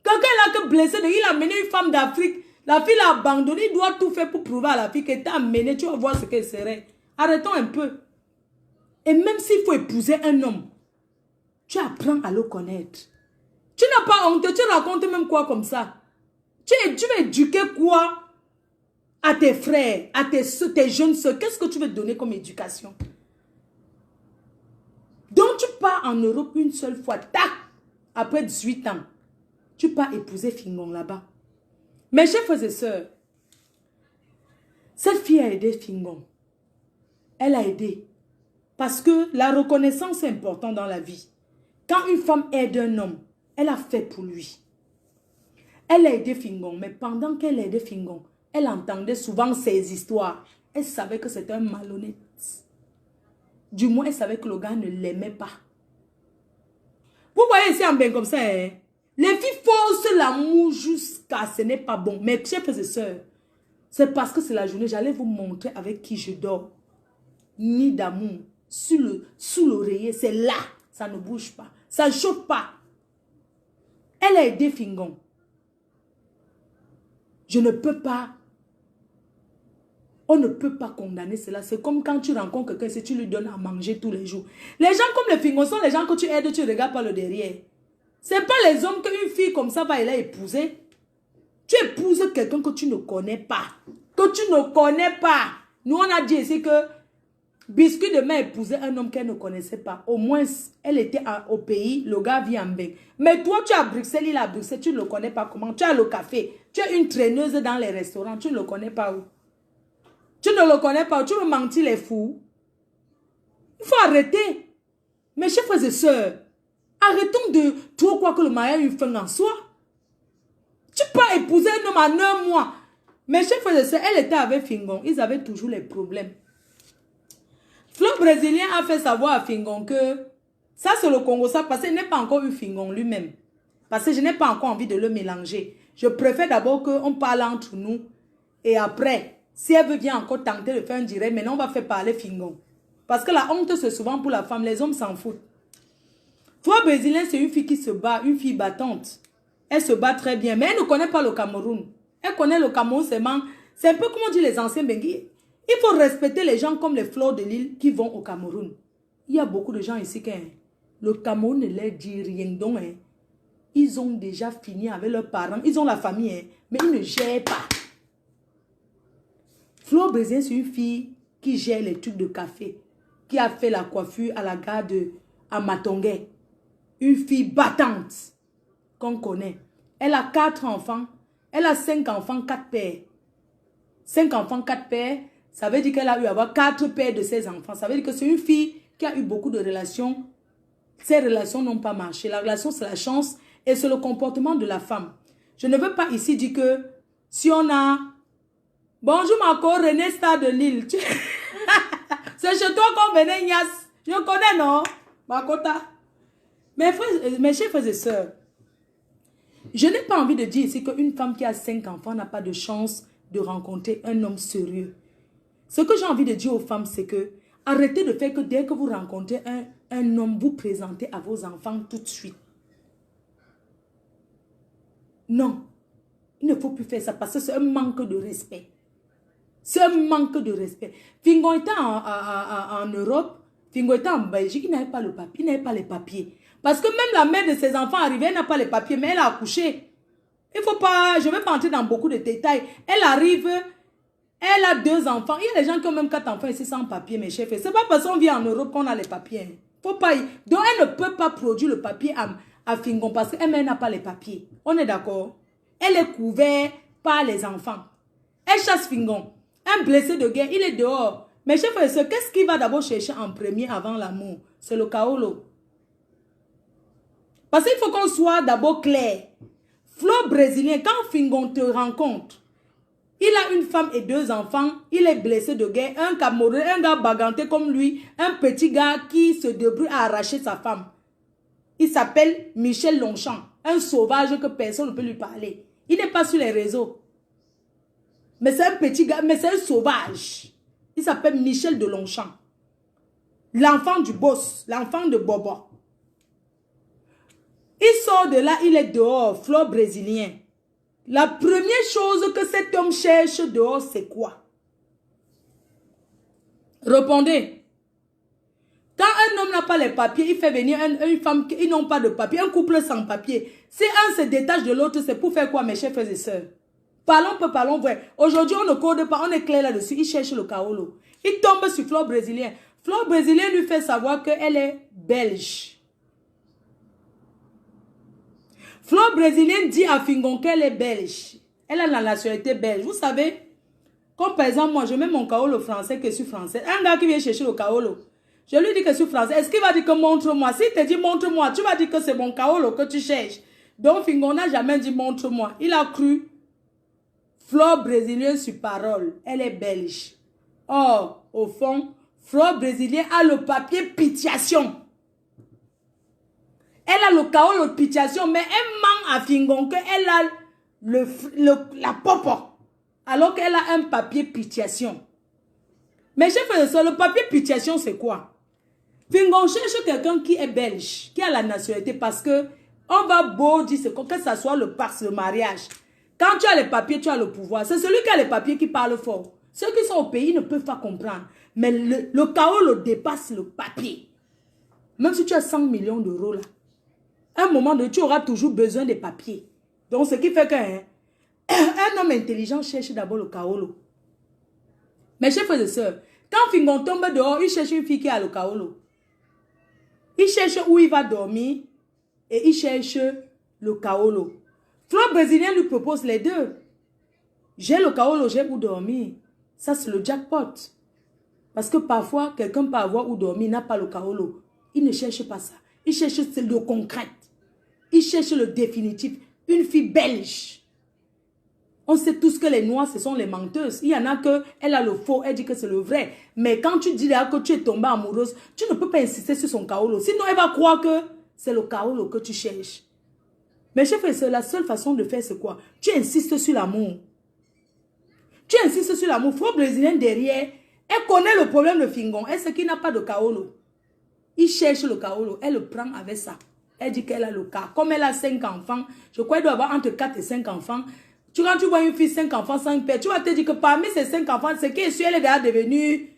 Quelqu'un là que blessé, il a amené une femme d'Afrique. La fille l'a abandonné, il doit tout faire pour prouver à la fille qu'elle t'a amené. Tu vas voir ce qu'elle serait. Arrêtons un peu. Et même s'il faut épouser un homme, tu apprends à le connaître. Tu n'as pas honte, tu racontes même quoi comme ça. Tu veux éduquer quoi à tes frères, à tes jeunes soeurs. Qu'est-ce que tu veux donner comme éducation? Donc tu pars en Europe une seule fois, tac, après 18 ans. Tu pars épouser Fingon là-bas. Mes chers frères et sœurs, cette fille a aidé Fingon. Elle a aidé. Parce que la reconnaissance est importante dans la vie. Quand une femme aide un homme, elle a fait pour lui. Elle a aidé Fingon, mais pendant qu'elle aidait Fingon, elle entendait souvent ses histoires. Elle savait que c'était un malhonnête. Du moins, elle savait que le gars ne l'aimait pas. Vous voyez ici en bien comme ça, hein? Les filles forcent l'amour jusqu'à ce n'est pas bon. Mais chers frères et sœurs, c'est parce que c'est la journée, j'allais vous montrer avec qui je dors. Ni d'amour. Sous l'oreiller, c'est là. Ça ne bouge pas. Ça ne chauffe pas. Elle a aidé Fingon. Je ne peux pas. On ne peut pas condamner cela. C'est comme quand tu rencontres quelqu'un, si tu lui donnes à manger tous les jours. Les gens comme les Fingons sont les gens que tu aides, tu ne regardes pas le derrière. Ce n'est pas les hommes qu'une fille comme ça va aller épouser. Tu épouses quelqu'un que tu ne connais pas. Que tu ne connais pas. Nous, on a dit ici que Biscuit demain épousait un homme qu'elle ne connaissait pas. Au moins, elle était au pays, le gars vit en bain. Mais toi, tu es à Bruxelles, il est à Bruxelles, tu ne le connais pas comment. Tu as le café, tu es une traîneuse dans les restaurants, tu ne le connais pas où. Tu ne le connais pas où, tu veux mentir les fous. Il faut arrêter. Mes chers frères et sœurs, arrêtons de trop croire que le mariage est une fin en soi. Tu peux épouser un homme en 1 mois. Mes chers frères et sœurs, elle était avec Fingon, ils avaient toujours les problèmes. Flo brésilien a fait savoir à Fingon que ça c'est le Congo, ça parce qu'il n'est pas encore eu Fingon lui-même. Parce que je n'ai pas encore envie de le mélanger. Je préfère d'abord qu'on parle entre nous. Et après, si elle veut bien encore tenter de faire un direct, maintenant on va faire parler Fingon. Parce que la honte c'est souvent pour la femme, les hommes s'en foutent. Flo brésilien c'est une fille qui se bat, une fille battante. Elle se bat très bien, mais elle ne connaît pas le Cameroun. Elle connaît le Cameroun seulement. C'est un peu comme on dit les anciens Benguis. Il faut respecter les gens comme les fleurs de l'île qui vont au Cameroun. Il y a beaucoup de gens ici qui, le Cameroun ne leur dit rien. Donc, ils ont déjà fini avec leurs parents. Ils ont la famille, mais ils ne gèrent pas. Fleur Brésilien, c'est une fille qui gère les trucs de café. Qui a fait la coiffure à la gare de Amatongué. Une fille battante qu'on connaît. Elle a 4 enfants. Elle a 5 enfants, 4 pères. 5 enfants, 4 pères. Ça veut dire qu'elle a eu à avoir 4 pères de ses enfants. Ça veut dire que c'est une fille qui a eu beaucoup de relations. Ces relations n'ont pas marché. La relation, c'est la chance et c'est le comportement de la femme. Je ne veux pas ici dire que si on a Bonjour Marco, René Star de Lille. C'est chez toi qu'on venait, Ignace. Je connais, non? Makota. Mes chers frères et sœurs, je n'ai pas envie de dire ici qu'une femme qui a 5 enfants n'a pas de chance de rencontrer un homme sérieux. Ce que j'ai envie de dire aux femmes, c'est que arrêtez de faire que dès que vous rencontrez un homme, vous présentez à vos enfants tout de suite. Non, il ne faut plus faire ça parce que c'est un manque de respect. C'est un manque de respect. Fingon était en Europe, Fingon était en Belgique, il n'avait pas le papier, il n'avait pas les papiers. Parce que même la mère de ses enfants arrivée, elle n'a pas les papiers, mais elle a accouché. Il ne faut pas, je ne vais pas entrer dans beaucoup de détails. Elle arrive, elle a 2 enfants. Il y a des gens qui ont même 4 enfants ici sans papier, mes chefs. Ce n'est pas parce qu'on vit en Europe qu'on a les papiers. Faut pas Donc elle ne peut pas produire le papier à Fingon parce qu'elle n'a pas les papiers. On est d'accord? Elle est couverte par les enfants. Elle chasse Fingon. Un blessé de guerre, il est dehors. Mais chef, qu'est-ce qu'il va d'abord chercher en premier avant l'amour? C'est le kaolo. Parce qu'il faut qu'on soit d'abord clair. Flo brésilien, quand Fingon te rencontre, il a une femme et 2 enfants, il est blessé de guerre, un Camerounais, un gars baganté comme lui, un petit gars qui se débrouille à arracher sa femme. Il s'appelle Michel Longchamp, un sauvage que personne ne peut lui parler. Il n'est pas sur les réseaux. Mais c'est un petit gars, mais c'est un sauvage. Il s'appelle Michel de Longchamp. L'enfant du boss, l'enfant de Bobo. Il sort de là, il est dehors, fleur brésilien. La première chose que cet homme cherche dehors, c'est quoi? Répondez. Quand un homme n'a pas les papiers, il fait venir une femme qui n'ont pas de papier, un couple sans papier. Si un se détache de l'autre, c'est pour faire quoi, mes chers frères et sœurs? Parlons peu, parlons vrai. Aujourd'hui, on ne code pas, on est clair là-dessus. Il cherche le kaolo. Il tombe sur Flore brésilien. Flore brésilien lui fait savoir qu'elle est belge. Flore brésilien dit à Fingon qu'elle est belge. Elle a la nationalité belge. Vous savez, comme par exemple, moi, je mets mon kaolo français que je suis français. Un gars qui vient chercher le kaolo, je lui dis que je suis français. Est-ce qu'il va dire que montre-moi? S'il te dit montre-moi, tu vas dire que c'est mon kaolo que tu cherches. Donc, Fingon n'a jamais dit montre-moi. Il a cru Flore brésilien sur parole. Elle est belge. Or, au fond, Flore brésilien a le papier pitiation. Elle a le kaolo de pitiation, mais elle ment à Fingon qu'elle a la popo. Alors qu'elle a un papier pitiation. Mais chef de ça, le papier pitiation, c'est quoi? Fingon cherche quelqu'un qui est belge, qui a la nationalité, parce que on va beau dire que ça soit le passe, le mariage. Quand tu as les papiers, tu as le pouvoir. C'est celui qui a les papiers qui parle fort. Ceux qui sont au pays ne peuvent pas comprendre. Mais le chaos le dépasse le papier. Même si tu as 100 millions d'euros là, à un moment donné, tu auras toujours besoin des papiers. Donc, ce qui fait qu'un homme intelligent cherche d'abord le kaolo. Mes chers frères et sœurs, quand Fingon tombe dehors, il cherche une fille qui a le kaolo. Il cherche où il va dormir et il cherche le kaolo. Flore brésilien lui propose les deux. J'ai le kaolo, j'ai où dormir. Ça, c'est le jackpot. Parce que parfois, quelqu'un peut avoir où dormir, n'a pas le kaolo. Il ne cherche pas ça. Il cherche le concret. Il cherche le définitif. Une fille belge. On sait tous que les noirs, ce sont les menteuses. Il y en a que, elle a le faux, elle dit que c'est le vrai. Mais quand tu dis là que tu es tombée amoureuse, tu ne peux pas insister sur son kaolo. Sinon, elle va croire que c'est le kaolo que tu cherches. Mais chef, c'est la seule façon de faire, c'est quoi? Tu insistes sur l'amour. Tu insistes sur l'amour. Flore brésilien derrière, elle connaît le problème de Fingon. Elle sait qu'il n'a pas de kaolo. Il cherche le kaolo. Elle le prend avec ça. Elle dit qu'elle a le cas. Comme elle a 5 enfants, je crois qu'elle doit avoir entre 4 et 5 enfants. Quand tu vois une fille, 5 enfants, 5 pères, tu vas te dire que parmi ces 5 enfants, c'est qui est sûr, elle est déjà devenue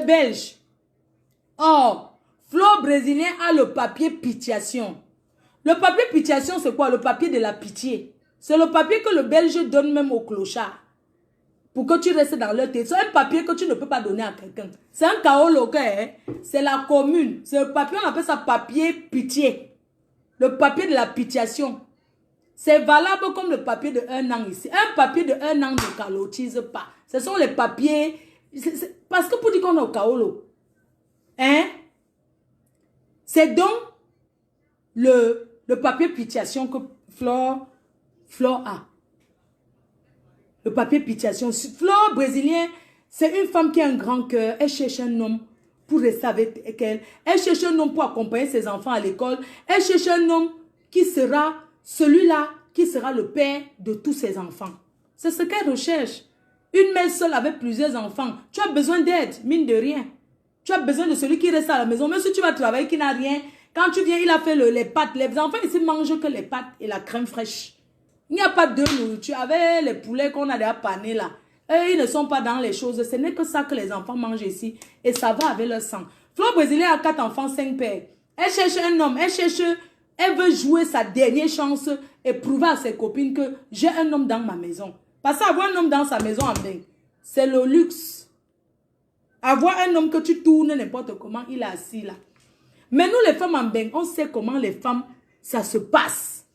belge. Or, Flore brésilien a le papier pitiation. Le papier pitiation, c'est quoi? Le papier de la pitié. C'est le papier que le belge donne même au clochard. Pour que tu restes dans leur tête. C'est un papier que tu ne peux pas donner à quelqu'un. C'est un kaolo, hein? C'est la commune. C'est le papier, on appelle ça papier pitié. Le papier de la pitiation. C'est valable comme le papier de 1 an ici. Un papier de 1 an ne calotise pas. Ce sont les papiers... Parce que pour dire qu'on est au kaolo, hein? C'est donc le papier pitiation que Flore a. Le papier pitiation. Flore brésilien, c'est une femme qui a un grand cœur. Elle cherche un homme pour rester avec elle. Elle cherche un homme pour accompagner ses enfants à l'école. Elle cherche un homme qui sera celui-là, qui sera le père de tous ses enfants. C'est ce qu'elle recherche. Une mère seule avec plusieurs enfants. Tu as besoin d'aide, mine de rien. Tu as besoin de celui qui reste à la maison. Même si tu vas travailler, qui n'a rien. Quand tu viens, il a fait les pâtes. Les enfants ici mangent que les pâtes et la crème fraîche. Il n'y a pas de nourriture. Avec les poulets qu'on a déjà panés là. Eux, ils ne sont pas dans les choses. Ce n'est que ça que les enfants mangent ici. Et ça va avec leur sang. Flore Brésilien a 4 enfants, 5 pères. Elle cherche un homme. Elle veut jouer sa dernière chance et prouver à ses copines que j'ai un homme dans ma maison. Parce qu'avoir un homme dans sa maison en bain, c'est le luxe. Avoir un homme que tu tournes n'importe comment, il est assis là. Mais nous les femmes en bain, on sait comment les femmes, ça se passe.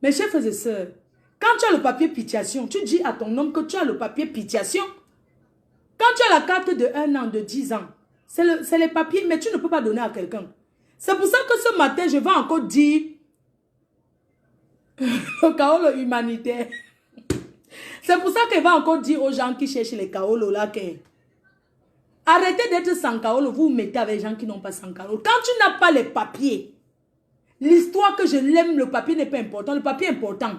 Mes chers frères et sœurs, quand tu as le papier pitiation, tu dis à ton homme que tu as le papier pitiation. Quand tu as la carte de 1 an, de 10 ans, c'est les papiers, mais tu ne peux pas donner à quelqu'un. C'est pour ça que ce matin, je vais encore dire le kaolo humanitaire. C'est pour ça que je vais encore dire aux gens qui cherchent les kaolo là que arrêtez d'être sans kaolo, vous vous mettez avec les gens qui n'ont pas sans kaolo. Quand tu n'as pas les papiers, l'histoire que je l'aime, le papier n'est pas important, le papier est important.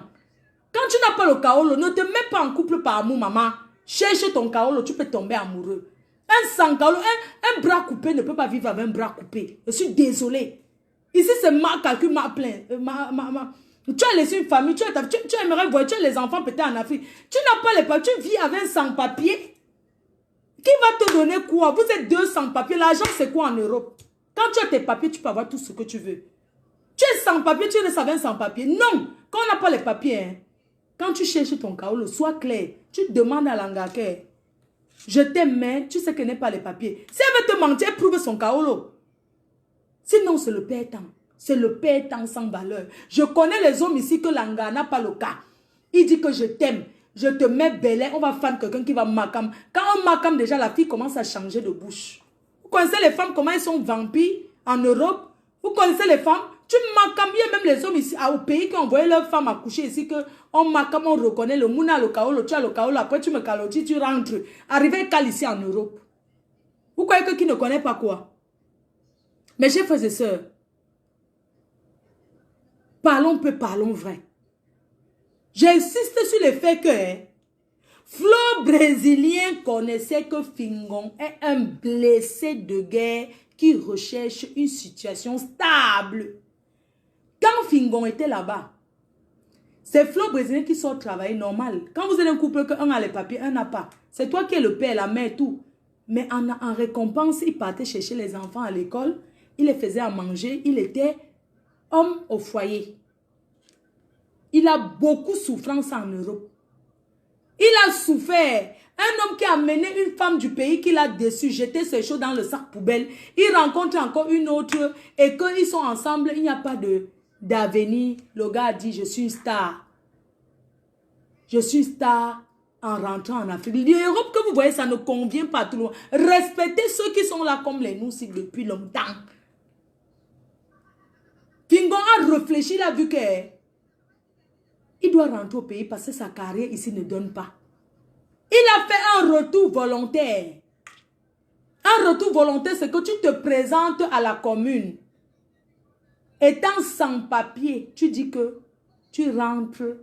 Quand tu n'as pas le kaolo, ne te mets pas en couple par amour, maman. Cherche ton kaolo, tu peux tomber amoureux. Un sans kaolo, un bras coupé ne peut pas vivre avec un bras coupé. Je suis désolée. Ici, c'est ma calcul, ma plainte. Tu as laissé une famille, tu aimerais voir, tu as les enfants peut-être en Afrique. Tu n'as pas les papiers, tu vis avec un sans-papier. Qui va te donner quoi? Vous êtes 2 sans-papiers. L'argent, c'est quoi en Europe? Quand tu as tes papiers, tu peux avoir tout ce que tu veux. Tu es sans-papier, tu restes avec un sans-papier. Non, quand on n'a pas les papiers, hein, quand tu cherches ton kaolo, sois clair. Tu demandes à l'angake. Je t'aime, mais tu sais qu'elle n'est pas les papiers. Si elle veut te mentir, elle prouve son kaolo. Sinon, c'est le père temps. C'est le père temps sans valeur. Je connais les hommes ici que l'anga n'a pas le cas. Il dit que je t'aime. Je te mets bel air. On va faire quelqu'un qui va macam. Quand on macam, déjà, la fille commence à changer de bouche. Vous connaissez les femmes, comment elles sont vampires en Europe? Vous connaissez les femmes? Tu macam, il y a même les hommes ici, au pays qui ont envoyé leurs femmes accoucher ici, que on macam, on reconnaît le mouna, le kaolo, tu as le kaolo, après tu me calotis, tu rentres. Arrivé cal ici en Europe. Vous croyez que qui ne connaît pas quoi? Mes chers frères et sœurs, parlons peu, parlons vrai. J'insiste sur le fait que Flore Brésilien connaissait que Fingon est un blessé de guerre qui recherche une situation stable. Quand Fingon était là-bas, c'est Flore Brésilien qui sort travailler normal. Quand vous êtes un couple, un a les papiers, un n'a pas. C'est toi qui es le père, la mère, tout. Mais en récompense, il partait chercher les enfants à l'école. Il les faisait à manger. Il était homme au foyer. Il a beaucoup de souffrance en Europe. Il a souffert. Un homme qui a mené une femme du pays qu'il a déçu, jeté ses choses dans le sac poubelle. Il rencontre encore une autre et quand ils sont ensemble, il n'y a pas d'avenir. Le gars a dit, je suis une star. Je suis une star en rentrant en Afrique. L'Europe que vous voyez, ça ne convient pas à tout le monde. Respectez ceux qui sont là comme les Noussi depuis longtemps. Fingon a réfléchi, il a vu que il doit rentrer au pays parce que sa carrière ici ne donne pas. Il a fait un retour volontaire. Un retour volontaire, c'est que tu te présentes à la commune. Étant sans papier, tu dis que tu rentres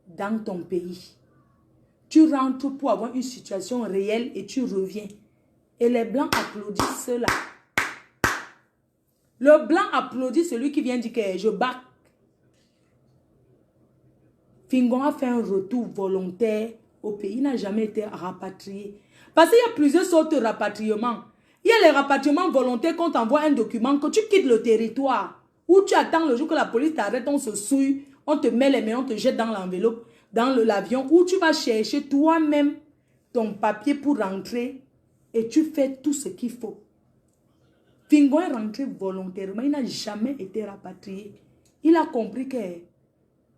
dans ton pays. Tu rentres pour avoir une situation réelle et tu reviens. Et les Blancs applaudissent cela. Le Blanc applaudit celui qui vient dire que je bac. Fingon a fait un retour volontaire au pays. Il n'a jamais été rapatrié. Parce qu'il y a plusieurs sortes de rapatriements. Il y a les rapatriements volontaires quand on t'envoie un document, que tu quittes le territoire. Où tu attends le jour que la police t'arrête, on se souille, on te met les mains, on te jette dans l'enveloppe, dans l'avion, où tu vas chercher toi-même ton papier pour rentrer et tu fais tout ce qu'il faut. Fingon est rentré volontairement, il n'a jamais été rapatrié. Il a compris que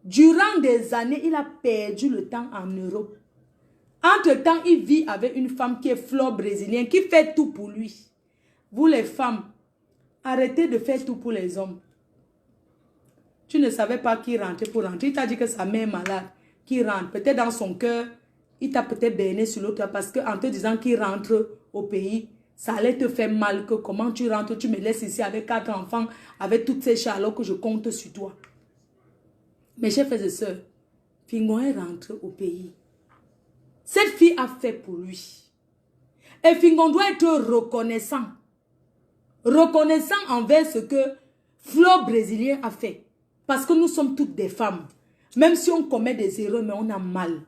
durant des années, il a perdu le temps en Europe. Entre-temps, il vit avec une femme qui est Flore Brésilien, qui fait tout pour lui. Vous les femmes, arrêtez de faire tout pour les hommes. Tu ne savais pas qui rentrait pour rentrer. Il t'a dit que sa mère est malade, qui rentre. Peut-être dans son cœur, il t'a peut-être berné sur l'autre parce qu'en te disant qu'il rentre au pays, ça allait te faire mal que comment tu rentres, tu me laisses ici avec 4 enfants, avec toutes ces choses alors que je compte sur toi. Mes chers frères et sœurs, Fingon est rentré au pays. Cette fille a fait pour lui. Et Fingon doit être reconnaissant. Reconnaissant envers ce que Flo brésilien a fait. Parce que nous sommes toutes des femmes. Même si on commet des erreurs, mais on a mal.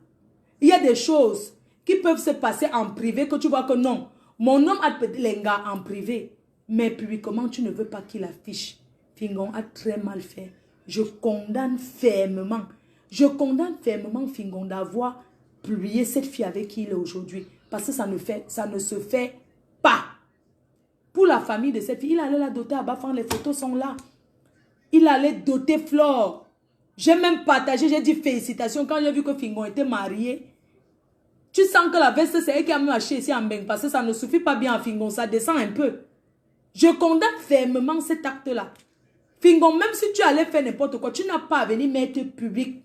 Il y a des choses qui peuvent se passer en privé que tu vois que non. Mon homme a les gars en privé. Mais publiquement, tu ne veux pas qu'il affiche. Fingon a très mal fait. Je condamne fermement. Je condamne fermement Fingon d'avoir publié cette fille avec qui il est aujourd'hui. Parce que ça ne se fait pas. Pour la famille de cette fille, il allait la doter à Bafang. Les photos sont là. Il allait doter Flore. J'ai même partagé, j'ai dit félicitations quand j'ai vu que Fingon était marié. Tu sens que la veste, c'est elle qui a même acheté ici en Beng. Parce que ça ne suffit pas bien à Fingon, ça descend un peu. Je condamne fermement cet acte-là. Fingon, même si tu allais faire n'importe quoi, tu n'as pas à venir mettre public.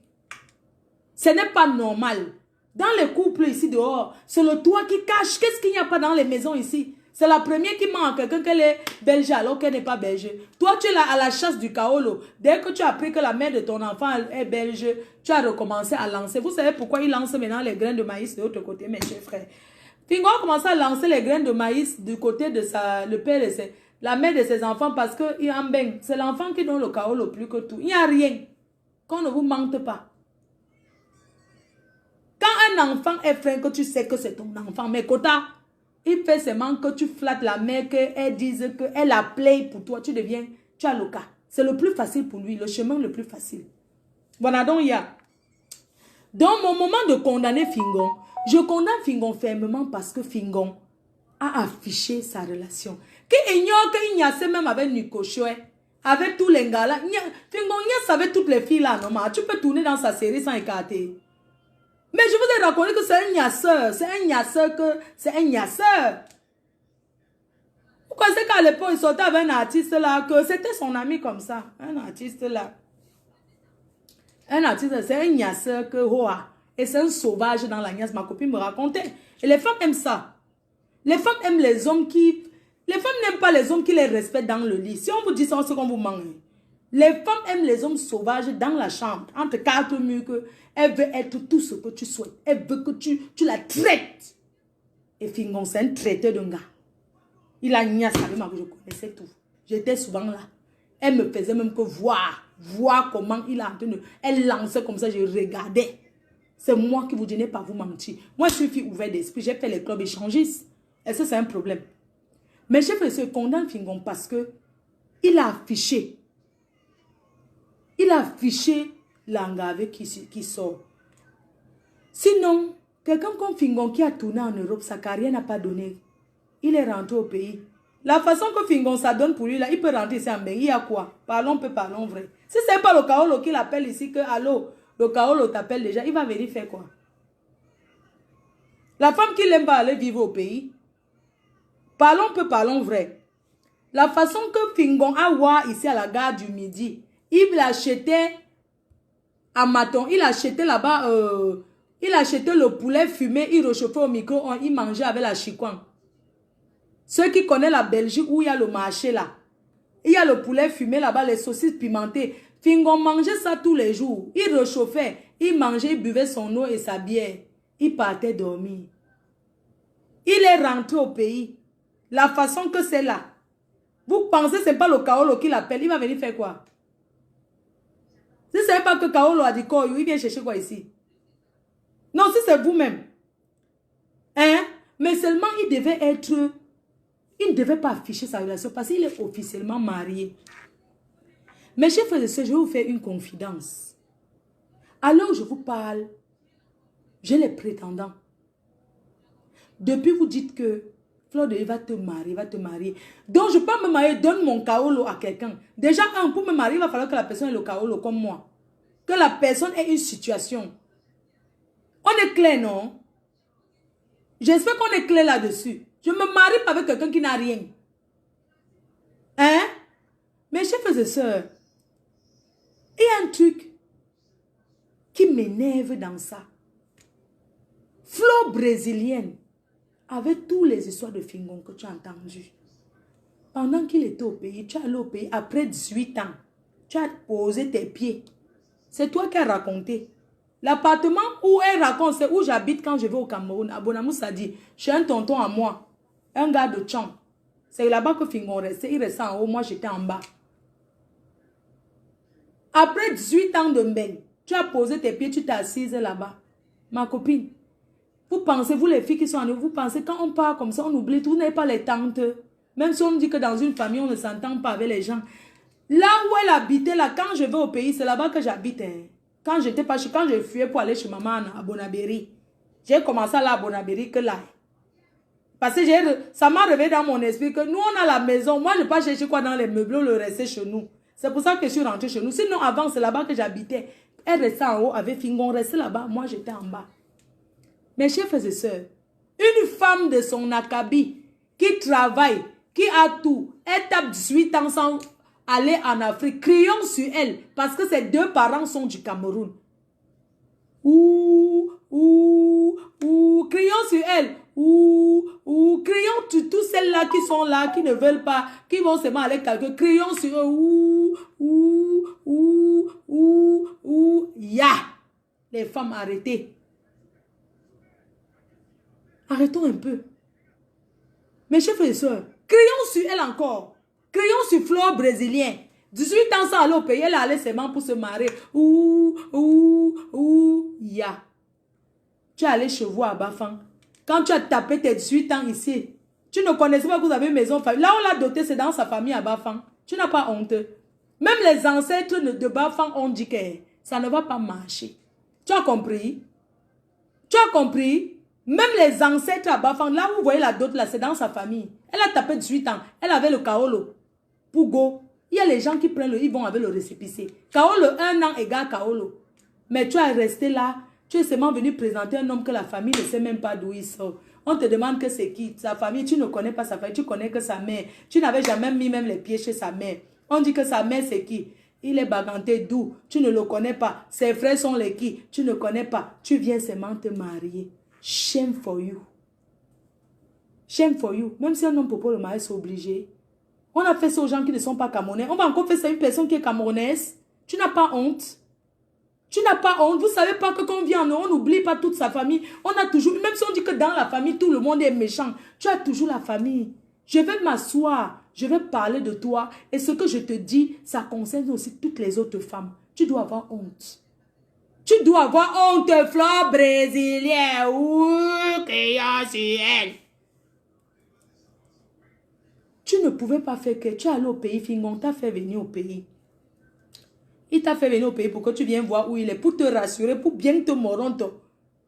Ce n'est pas normal. Dans les couples ici dehors, c'est le toit qui cache. Qu'est-ce qu'il n'y a pas dans les maisons ici? C'est la première qui ment à quelqu'un qu'elle est belge alors qu'elle n'est pas belge. Toi, tu es là à la chasse du kaolo. Dès que tu as appris que la mère de ton enfant est belge, tu as recommencé à lancer. Vous savez pourquoi il lance maintenant les graines de maïs de l'autre côté, mes chers frères? Fingon a commencé à lancer les graines de maïs du côté de le père de la mère de ses enfants parce que c'est l'enfant qui donne le kaolo plus que tout. Il n'y a rien. Qu'on ne vous mente pas. Quand un enfant est frère, que tu sais que c'est ton enfant, mais Kota, il fait seulement que tu flattes la mère, qu'elle dise qu'elle a play pour toi, tu as le cas. C'est le plus facile pour lui, le chemin le plus facile. Voilà, donc il y a. Dans mon moment de condamner Fingon, je condamne Fingon fermement parce que Fingon a affiché sa relation. Qui ignore qu'il y a même avec Nico Chouet, avec tous les gars là. Fingon y a avec toutes les filles là, non, tu peux tourner dans sa série sans écarter. Mais je vous ai raconté que c'est un gnasseur. C'est un gnasseur que... C'est un gnasseur. Pourquoi c'est qu'à l'époque, il sortait avec un artiste là, que c'était son ami comme ça. Un artiste là. Un artiste, c'est un gnasseur que... Hoa. Et c'est un sauvage dans la gnasse. Ma copine me racontait. Et les femmes aiment ça. Les femmes aiment les hommes qui... Les femmes n'aiment pas les hommes qui les respectent dans le lit. Si on vous dit ça, c'est qu'on vous mange. Les femmes aiment les hommes sauvages dans la chambre, entre 4 murs, que elle veut être tout ce que tu souhaites. Elle veut que tu la traites. Et Fingon, c'est un traiteur d'un gars. Il a niasse avec moi, je connaissais tout. J'étais souvent là. Elle me faisait même que voir comment il a entendu. Elle lançait comme ça, je regardais. C'est moi qui vous dis, pas vous mentir. Moi, je suis fille ouverte d'esprit. J'ai fait les clubs échangistes. Et ça, c'est un problème. Mais je fais ce condamne Fingon parce que il a affiché. Il a affiché l'engagé qui sort. Sinon, quelqu'un comme Fingon qui a tourné en Europe, sa carrière n'a pas donné. Il est rentré au pays. La façon que Fingon ça donne pour lui, là, il peut rentrer ici en Beng. Il y a quoi? Parlons vrai. Si ce n'est pas le Kaolo qui l'appelle ici, que allô, le Kaolo t'appelle déjà, il va venir faire quoi? La femme qui l'aime va aller vivre au pays. Parlons vrai. La façon que Fingon a voir ici à la gare du Midi, il l'achetait à Maton, il achetait là-bas, il achetait le poulet fumé, il réchauffait au micro, il mangeait avec la chikwang. Ceux qui connaissent la Belgique où il y a le marché là, il y a le poulet fumé là-bas, les saucisses pimentées. Fingon mangeait ça tous les jours. Il réchauffait, il mangeait, il buvait son eau et sa bière. Il partait dormir. Il est rentré au pays. La façon que c'est là. Vous pensez que ce n'est pas le Kaolo qui l'appelle, il va venir faire quoi? Si ce n'est pas que Kaolo a dit quoi, il vient chercher quoi ici? Non, si c'est vous-même. Hein? Mais seulement il devait être... Il ne devait pas afficher sa relation parce qu'il est officiellement marié. Mes chers frères et sœurs, je vais vous faire une confidence. Alors je vous parle, j'ai les prétendants. Depuis vous dites que Flore de va te marier. Donc je peux me marier, donne mon kaolo à quelqu'un. Déjà, pour me marier, il va falloir que la personne ait le kaolo comme moi. Que la personne ait une situation. On est clair, non? J'espère qu'on est clair là-dessus. Je ne me marie pas avec quelqu'un qui n'a rien. Hein? Mes chers frères et sœurs, il y a un truc qui m'énerve dans ça. Flo brésilienne, avec tous les histoires de Fingon que tu as entendues, pendant qu'il était au pays, tu es allé au pays après 18 ans, tu as posé tes pieds. C'est toi qui as raconté. L'appartement où elle raconte, c'est où j'habite quand je vais au Cameroun. Abonamou ça dit, j'ai un tonton à moi, un gars de Tchang. C'est là-bas que Fingon restait. Il restait en haut, moi j'étais en bas. Après 18 ans de mbeng, tu as posé tes pieds, tu t'es assise là-bas. Ma copine, vous pensez, vous les filles qui sont en nous, vous pensez quand on part comme ça, on oublie tout, vous n'avez pas les tantes. Même si on dit que dans une famille, on ne s'entend pas avec les gens. Là où elle habitait, là, quand je vais au pays, c'est là-bas que j'habite. Hein. Quand je fuyais pour aller chez maman à Bonabéry, j'ai commencé à aller à Bonabéry que là. Parce que ça m'a réveillé dans mon esprit que nous, on a la maison. Moi, je ne vais pas chercher quoi dans les meubles, le rester chez nous. C'est pour ça que je suis rentrée chez nous. Sinon, avant, c'est là-bas que j'habitais. Elle restait en haut avec Fingon, restait là-bas. Moi, j'étais en bas. Mes chers frères et sœurs, une femme de son acabit qui travaille, qui a tout, elle tape 18 ans sans aller en Afrique, crions sur elle parce que ses deux parents sont du Cameroun. Crions sur elle. Crions sur tous celles-là qui sont là, qui ne veulent pas, qui vont seulement aller quelqu'un. Crions sur eux. Ya. Les femmes, arrêtez. Arrêtons un peu. Mes chers frères et sœurs, crions sur elle encore. Crions sur Flore brésilien. 18 ans sans aller au pays, elle allait seulement pour se marier. Ya. Tu es allé chez vous à Bafang. Quand tu as tapé tes 18 ans ici, tu ne connaissais pas que vous avez une maison famille. Là où on l'a doté, c'est dans sa famille à Bafang. Tu n'as pas honte. Même les ancêtres de Bafang ont dit que ça ne va pas marcher. Tu as compris? Tu as compris? Même les ancêtres à Bafang, là où vous voyez la dot, là, c'est dans sa famille. Elle a tapé 18 ans. Elle avait le kaolo. Pougo. Il y a les gens qui prennent ils vont avec le récépissé. Kaolo, 1 an égale kaolo. Mais tu es resté là. Tu es seulement venu présenter un homme que la famille ne sait même pas d'où il sort. On te demande que c'est qui. Sa famille, tu ne connais pas sa famille. Tu connais que sa mère. Tu n'avais jamais mis même les pieds chez sa mère. On dit que sa mère, c'est qui? Il est baganté d'où? Tu ne le connais pas. Ses frères sont les qui? Tu ne connais pas. Tu viens seulement te marier. Shame for you. Shame for you. Même si un homme peut pas le marier, c'est obligé. On a fait ça aux gens qui ne sont pas camerounais. On va encore faire ça à une personne qui est camerounaise. Tu n'as pas honte. Tu n'as pas honte. Vous ne savez pas que quand on vient, on n'oublie pas toute sa famille. On a toujours, même si on dit que dans la famille, tout le monde est méchant, tu as toujours la famille. Je vais m'asseoir. Je vais parler de toi. Et ce que je te dis, ça concerne aussi toutes les autres femmes. Tu dois avoir honte. Tu dois avoir honte, Flore brésilienne. Ouh, criant sur elle. Tu ne pouvais pas faire que tu es allé au pays, Fingon t'a fait venir au pays. Il t'a fait venir au pays pour que tu viennes voir où il est, pour te rassurer, pour bien te moronto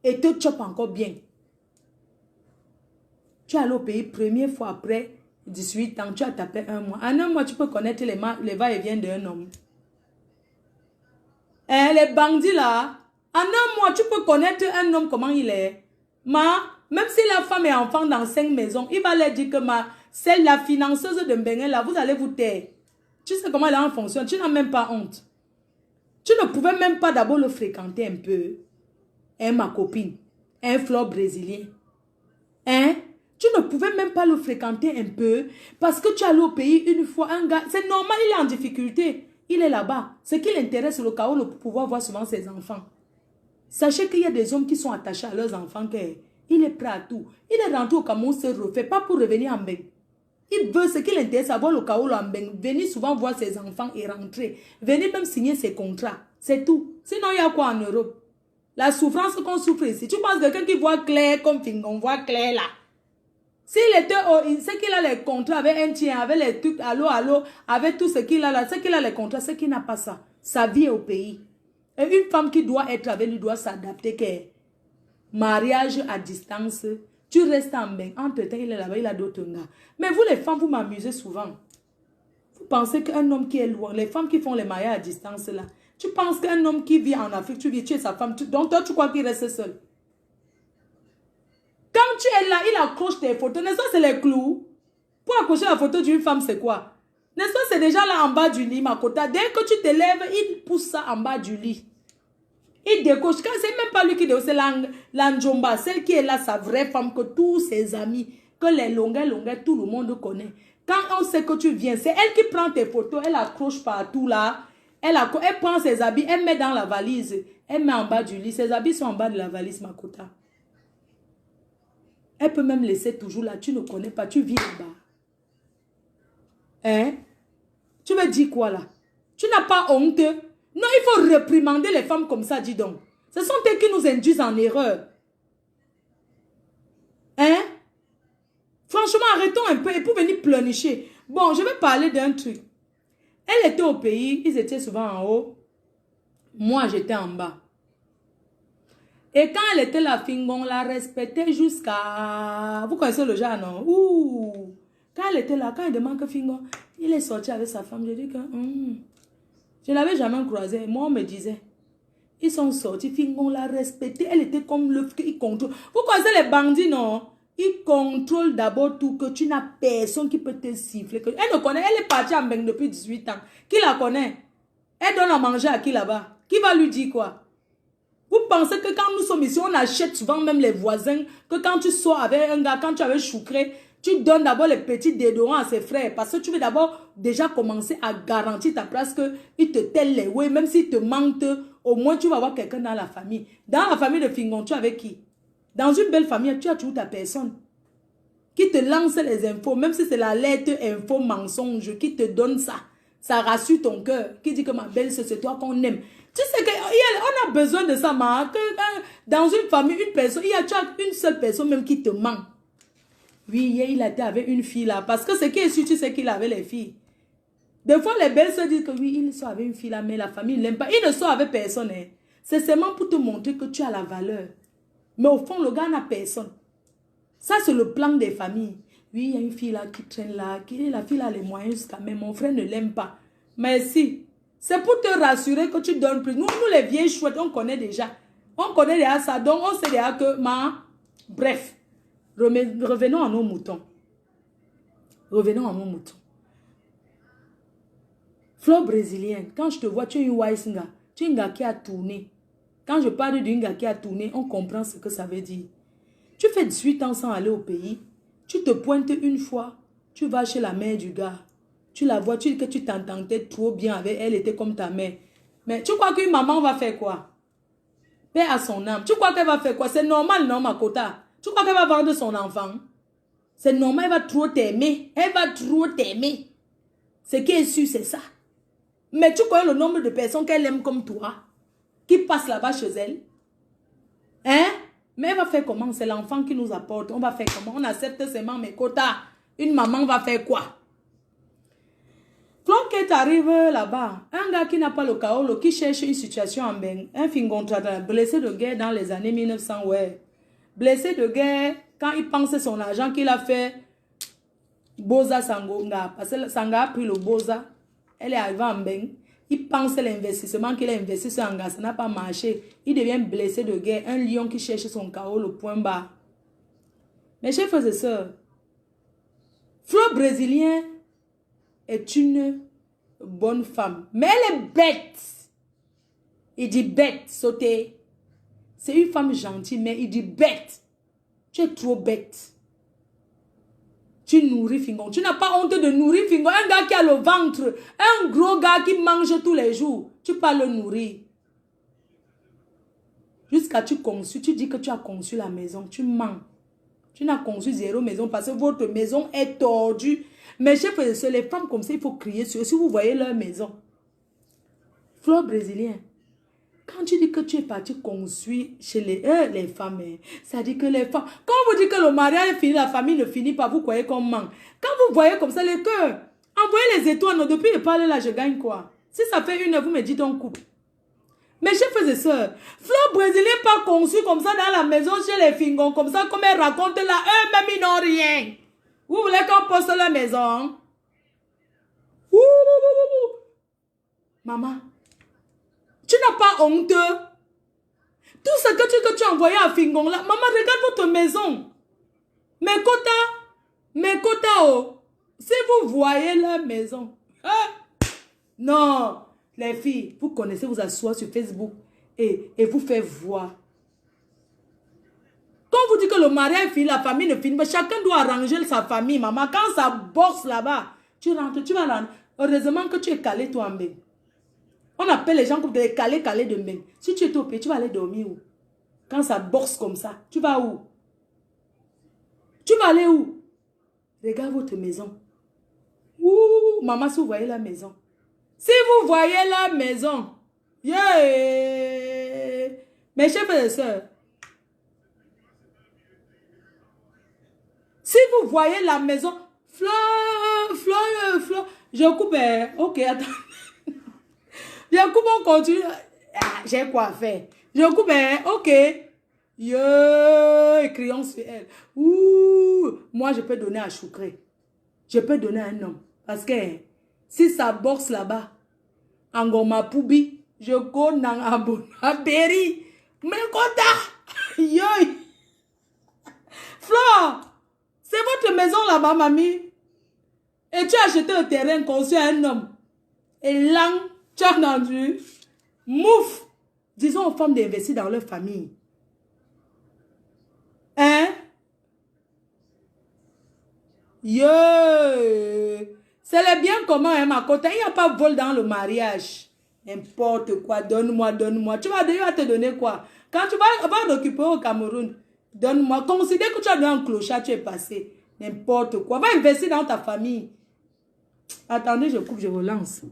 et te chope encore bien. Tu es allé au pays, première fois après 18 ans, tu as tapé 1 mois. En 1 mois, tu peux connaître les va-et-vient d'un homme. Les bandits là, en 1 mois, tu peux connaître un homme comment il est. Même si la femme est enfant dans 5 maisons, il va leur dire que c'est la financeuse de Mbengue là, vous allez vous taire. Tu sais comment elle en fonctionne, tu n'as même pas honte. Tu ne pouvais même pas d'abord le fréquenter un peu. Hein, ma copine, un Flore brésilien. Hein? Tu ne pouvais même pas le fréquenter un peu parce que tu es allé au pays une fois, un gars, c'est normal, il est en difficulté. Il est là-bas. Ce qui l'intéresse, le chaos, pour pouvoir voir souvent ses enfants. Sachez qu'il y a des hommes qui sont attachés à leurs enfants, qu'il est prêt à tout. Il est rentré au Cameroun, se refait, pas pour revenir en Mbeng. Il veut ce qui l'intéresse, avoir le chaos en Mbeng, venir souvent voir ses enfants et rentrer. Venir même signer ses contrats. C'est tout. Sinon, il y a quoi en Europe? La souffrance qu'on souffre ici. Tu penses que quelqu'un qui voit clair comme Fingon voit clair là? S'il était, c'est qu'il a les contrats avec un tien, avec les trucs, allô, avec tout ce qu'il a là, c'est qu'il a les contrats, c'est qu'il n'a pas ça. Sa vie est au pays. Et une femme qui doit être avec lui doit s'adapter, que mariage à distance, tu restes en bain. Entre-temps, il est là-bas, il a d'autres gars. Mais vous, les femmes, vous m'amusez souvent. Vous pensez qu'un homme qui est loin, les femmes qui font les mariages à distance là, tu penses qu'un homme qui vit en Afrique, tu es sa femme, donc toi, tu crois qu'il reste seul? Quand tu es là, il accroche tes photos. N'est-ce pas, c'est les clous? Pour accrocher la photo d'une femme, c'est quoi? N'est-ce pas, c'est déjà là en bas du lit, ma cota. Dès que tu te lèves, il pousse ça en bas du lit. Il décoche. C'est même pas lui qui décoche, c'est l'Anjomba, celle qui est là, sa vraie femme, que tous ses amis, que les longueurs, tout le monde connaît. Quand on sait que tu viens, c'est elle qui prend tes photos, elle accroche partout là. Elle prend ses habits, elle met dans la valise. Elle met en bas du lit. Ses habits sont en bas de la valise, Makota. Elle peut même laisser toujours là. Tu ne connais pas, tu vis là-bas. Hein? Tu veux dire quoi là? Tu n'as pas honte? Non, il faut réprimander les femmes comme ça, dis donc. Ce sont elles qui nous induisent en erreur. Hein? Franchement, arrêtons un peu et pour venir pleurnicher. Bon, je vais parler d'un truc. Elle était au pays, ils étaient souvent en haut. Moi, j'étais en bas. Et quand elle était là, Fingon la respectait jusqu'à... Vous connaissez le genre, non? Ouh. Quand elle était là, quand elle demande que Fingon, il est sorti avec sa femme, je dis que... Je ne l'avais jamais croisé. Moi, on me disait, ils sont sortis, Fingon l'a respecté. Elle était comme l'œuf qu'il contrôle. Vous connaissez les bandits, non? Ils contrôlent d'abord tout, que tu n'as personne qui peut te siffler. Elle ne connaît, elle est partie en Beng depuis 18 ans. Qui la connaît? Elle donne à manger à qui là-bas? Qui va lui dire quoi? Vous pensez que quand nous sommes ici, on achète souvent même les voisins, que quand tu sors avec un gars, quand tu avais choucré, tu donnes d'abord les petits déodorants à ses frères. Parce que tu veux d'abord déjà commencer à garantir ta place qu'il te telle les ouais, même s'il te manque, au moins tu vas avoir quelqu'un dans la famille. Dans la famille de Fingon, tu es avec qui? Dans une belle famille, tu as toujours ta personne qui te lance les infos, même si c'est la lettre info mensonge qui te donne ça. Ça rassure ton cœur, qui dit que ma belle, c'est toi qu'on aime. Tu sais qu'on a besoin de ça, dans une famille, une personne, tu as une seule personne même qui te ment. Oui, hier, il a été avec une fille là, parce que ce qui est sûr, tu sais qu'il avait les filles. Des fois, les belles se disent que oui, il sort avec une fille là, mais la famille ne l'aime pas. Il ne sort avec personne. Hein. C'est seulement pour te montrer que tu as la valeur. Mais au fond, le gars n'a personne. Ça, c'est le plan des familles. Oui, il y a une fille là qui traîne là, la fille a les moyens jusqu'à même. Mon frère ne l'aime pas. Mais si, c'est pour te rassurer que tu donnes plus. Nous, les vieilles chouettes, on connaît déjà. On connaît déjà ça. Donc, on sait déjà que, bref, revenons à nos moutons. Revenons à nos moutons. Fleur brésilienne, quand je te vois, tu es une Waisinga. Tu es une gars qui a tourné. Quand je parle d'une gars qui a tourné, on comprend ce que ça veut dire. Tu fais 18 ans sans aller au pays. Tu te pointes une fois. Tu vas chez la mère du gars. Tu la vois, tu dis que tu t'entendais trop bien avec elle, était comme ta mère. Mais tu crois qu'une maman va faire quoi? Paix à son âme. Tu crois qu'elle va faire quoi? C'est normal, non, Makota? Tu crois qu'elle va vendre son enfant? C'est normal, elle va trop t'aimer. Elle va trop t'aimer. Ce qui est sûr, c'est ça. Mais tu connais le nombre de personnes qu'elle aime comme toi? Qui passe là-bas chez elle. Hein? Mais elle va faire comment? C'est l'enfant qui nous apporte. On va faire comment? On accepte seulement mes quotas. Une maman va faire quoi? Flonquet arrive là-bas. Un gars qui n'a pas le kaolo, qui cherche une situation en Beng. Un fingontrada, blessé de guerre dans les années 1900, ouais. Blessé de guerre, quand il pense son argent qu'il a fait, Boza Sangonga. Parce que Sanga a pris le Boza. Elle est arrivée en Beng. Il pense l'investissement qu'il a investi sur un gars, ça n'a pas marché. Il devient blessé de guerre. Un lion qui cherche son chaos, le point bas. Mes chers frères et sœurs, Fleur brésilien est une bonne femme. Mais elle est bête. Il dit bête, sauter. C'est une femme gentille, mais il dit bête. Tu es trop bête. Tu nourris Fingon. Tu n'as pas honte de nourrir Fingon. Un gars qui a le ventre. Un gros gars qui mange tous les jours. Tu peux le nourrir. Jusqu'à tu conçus. Tu dis que tu as conçu la maison. Tu mens. Tu n'as conçu zéro maison parce que votre maison est tordue. Mes chers frères et sœurs, les femmes comme ça, il faut crier sur eux. Si vous voyez leur maison. Fleur brésilienne. Quand tu dis que tu es parti construire chez les femmes, ça dit que les femmes... Quand vous dites que le mariage est fini, la famille ne finit pas, vous croyez qu'on manque. Quand vous voyez comme ça les cœurs, envoyez les étoiles. Non, depuis le parler là, je gagne quoi? Si ça fait 1 heure, vous me dites on coupe. Mes chers frères et sœurs, Fleur brésilienne pas conçue comme ça dans la maison chez les Fingons, comme ça, comme elle raconte là, eux-mêmes ils n'ont rien. Vous voulez qu'on poste la maison? Maman. Tu n'as pas honte. Tout ce que tu as envoyé à Fingon là. Maman, regarde votre maison. Mes quotas, oh. Si vous voyez la maison. Non. Les filles, vous connaissez, vous asseoir sur Facebook. et vous faire voir. Quand vous dites que le mariage finit, la famille ne finit pas, chacun doit arranger sa famille, maman. Quand ça bosse là-bas, tu rentres, tu vas là. Heureusement que tu es calé, toi, en Mbeng. On appelle les gens comme des calés de Mbeng. Si tu es au pays, tu vas aller dormir où? Quand ça bosse comme ça, tu vas où? Tu vas aller où? Regarde votre maison. Ouh, maman, si vous voyez la maison. Si vous voyez la maison. Yeah. Mes chers frères et sœurs. Si vous voyez la maison. Fleur. Je coupe. Ok, attends. Je coupe, on continue. Ah, j'ai quoi faire. Je coupe. Ok. Crions sur elle. Ouh, moi, je peux donner à Choukré. Je peux donner à un homme. Parce que si ça boxe là-bas, en Goma Poubi, je connais à Berry. Mais Kota, yoï. Flore, c'est votre maison là-bas, mamie. Et tu as acheté le terrain conçu à un homme. Et là, tu as entendu. Mouf. Disons aux femmes d'investir dans leur famille. Hein? C'est le bien commun, hein, ma côté. Il n'y a pas de vol dans le mariage. N'importe quoi. Donne-moi. Tu vas te donner quoi? Quand tu vas t'occuper au Cameroun, donne-moi. Considère que tu as donné un clochard, tu es passé. N'importe quoi. Va investir dans ta famille. Attendez, je coupe, je relance.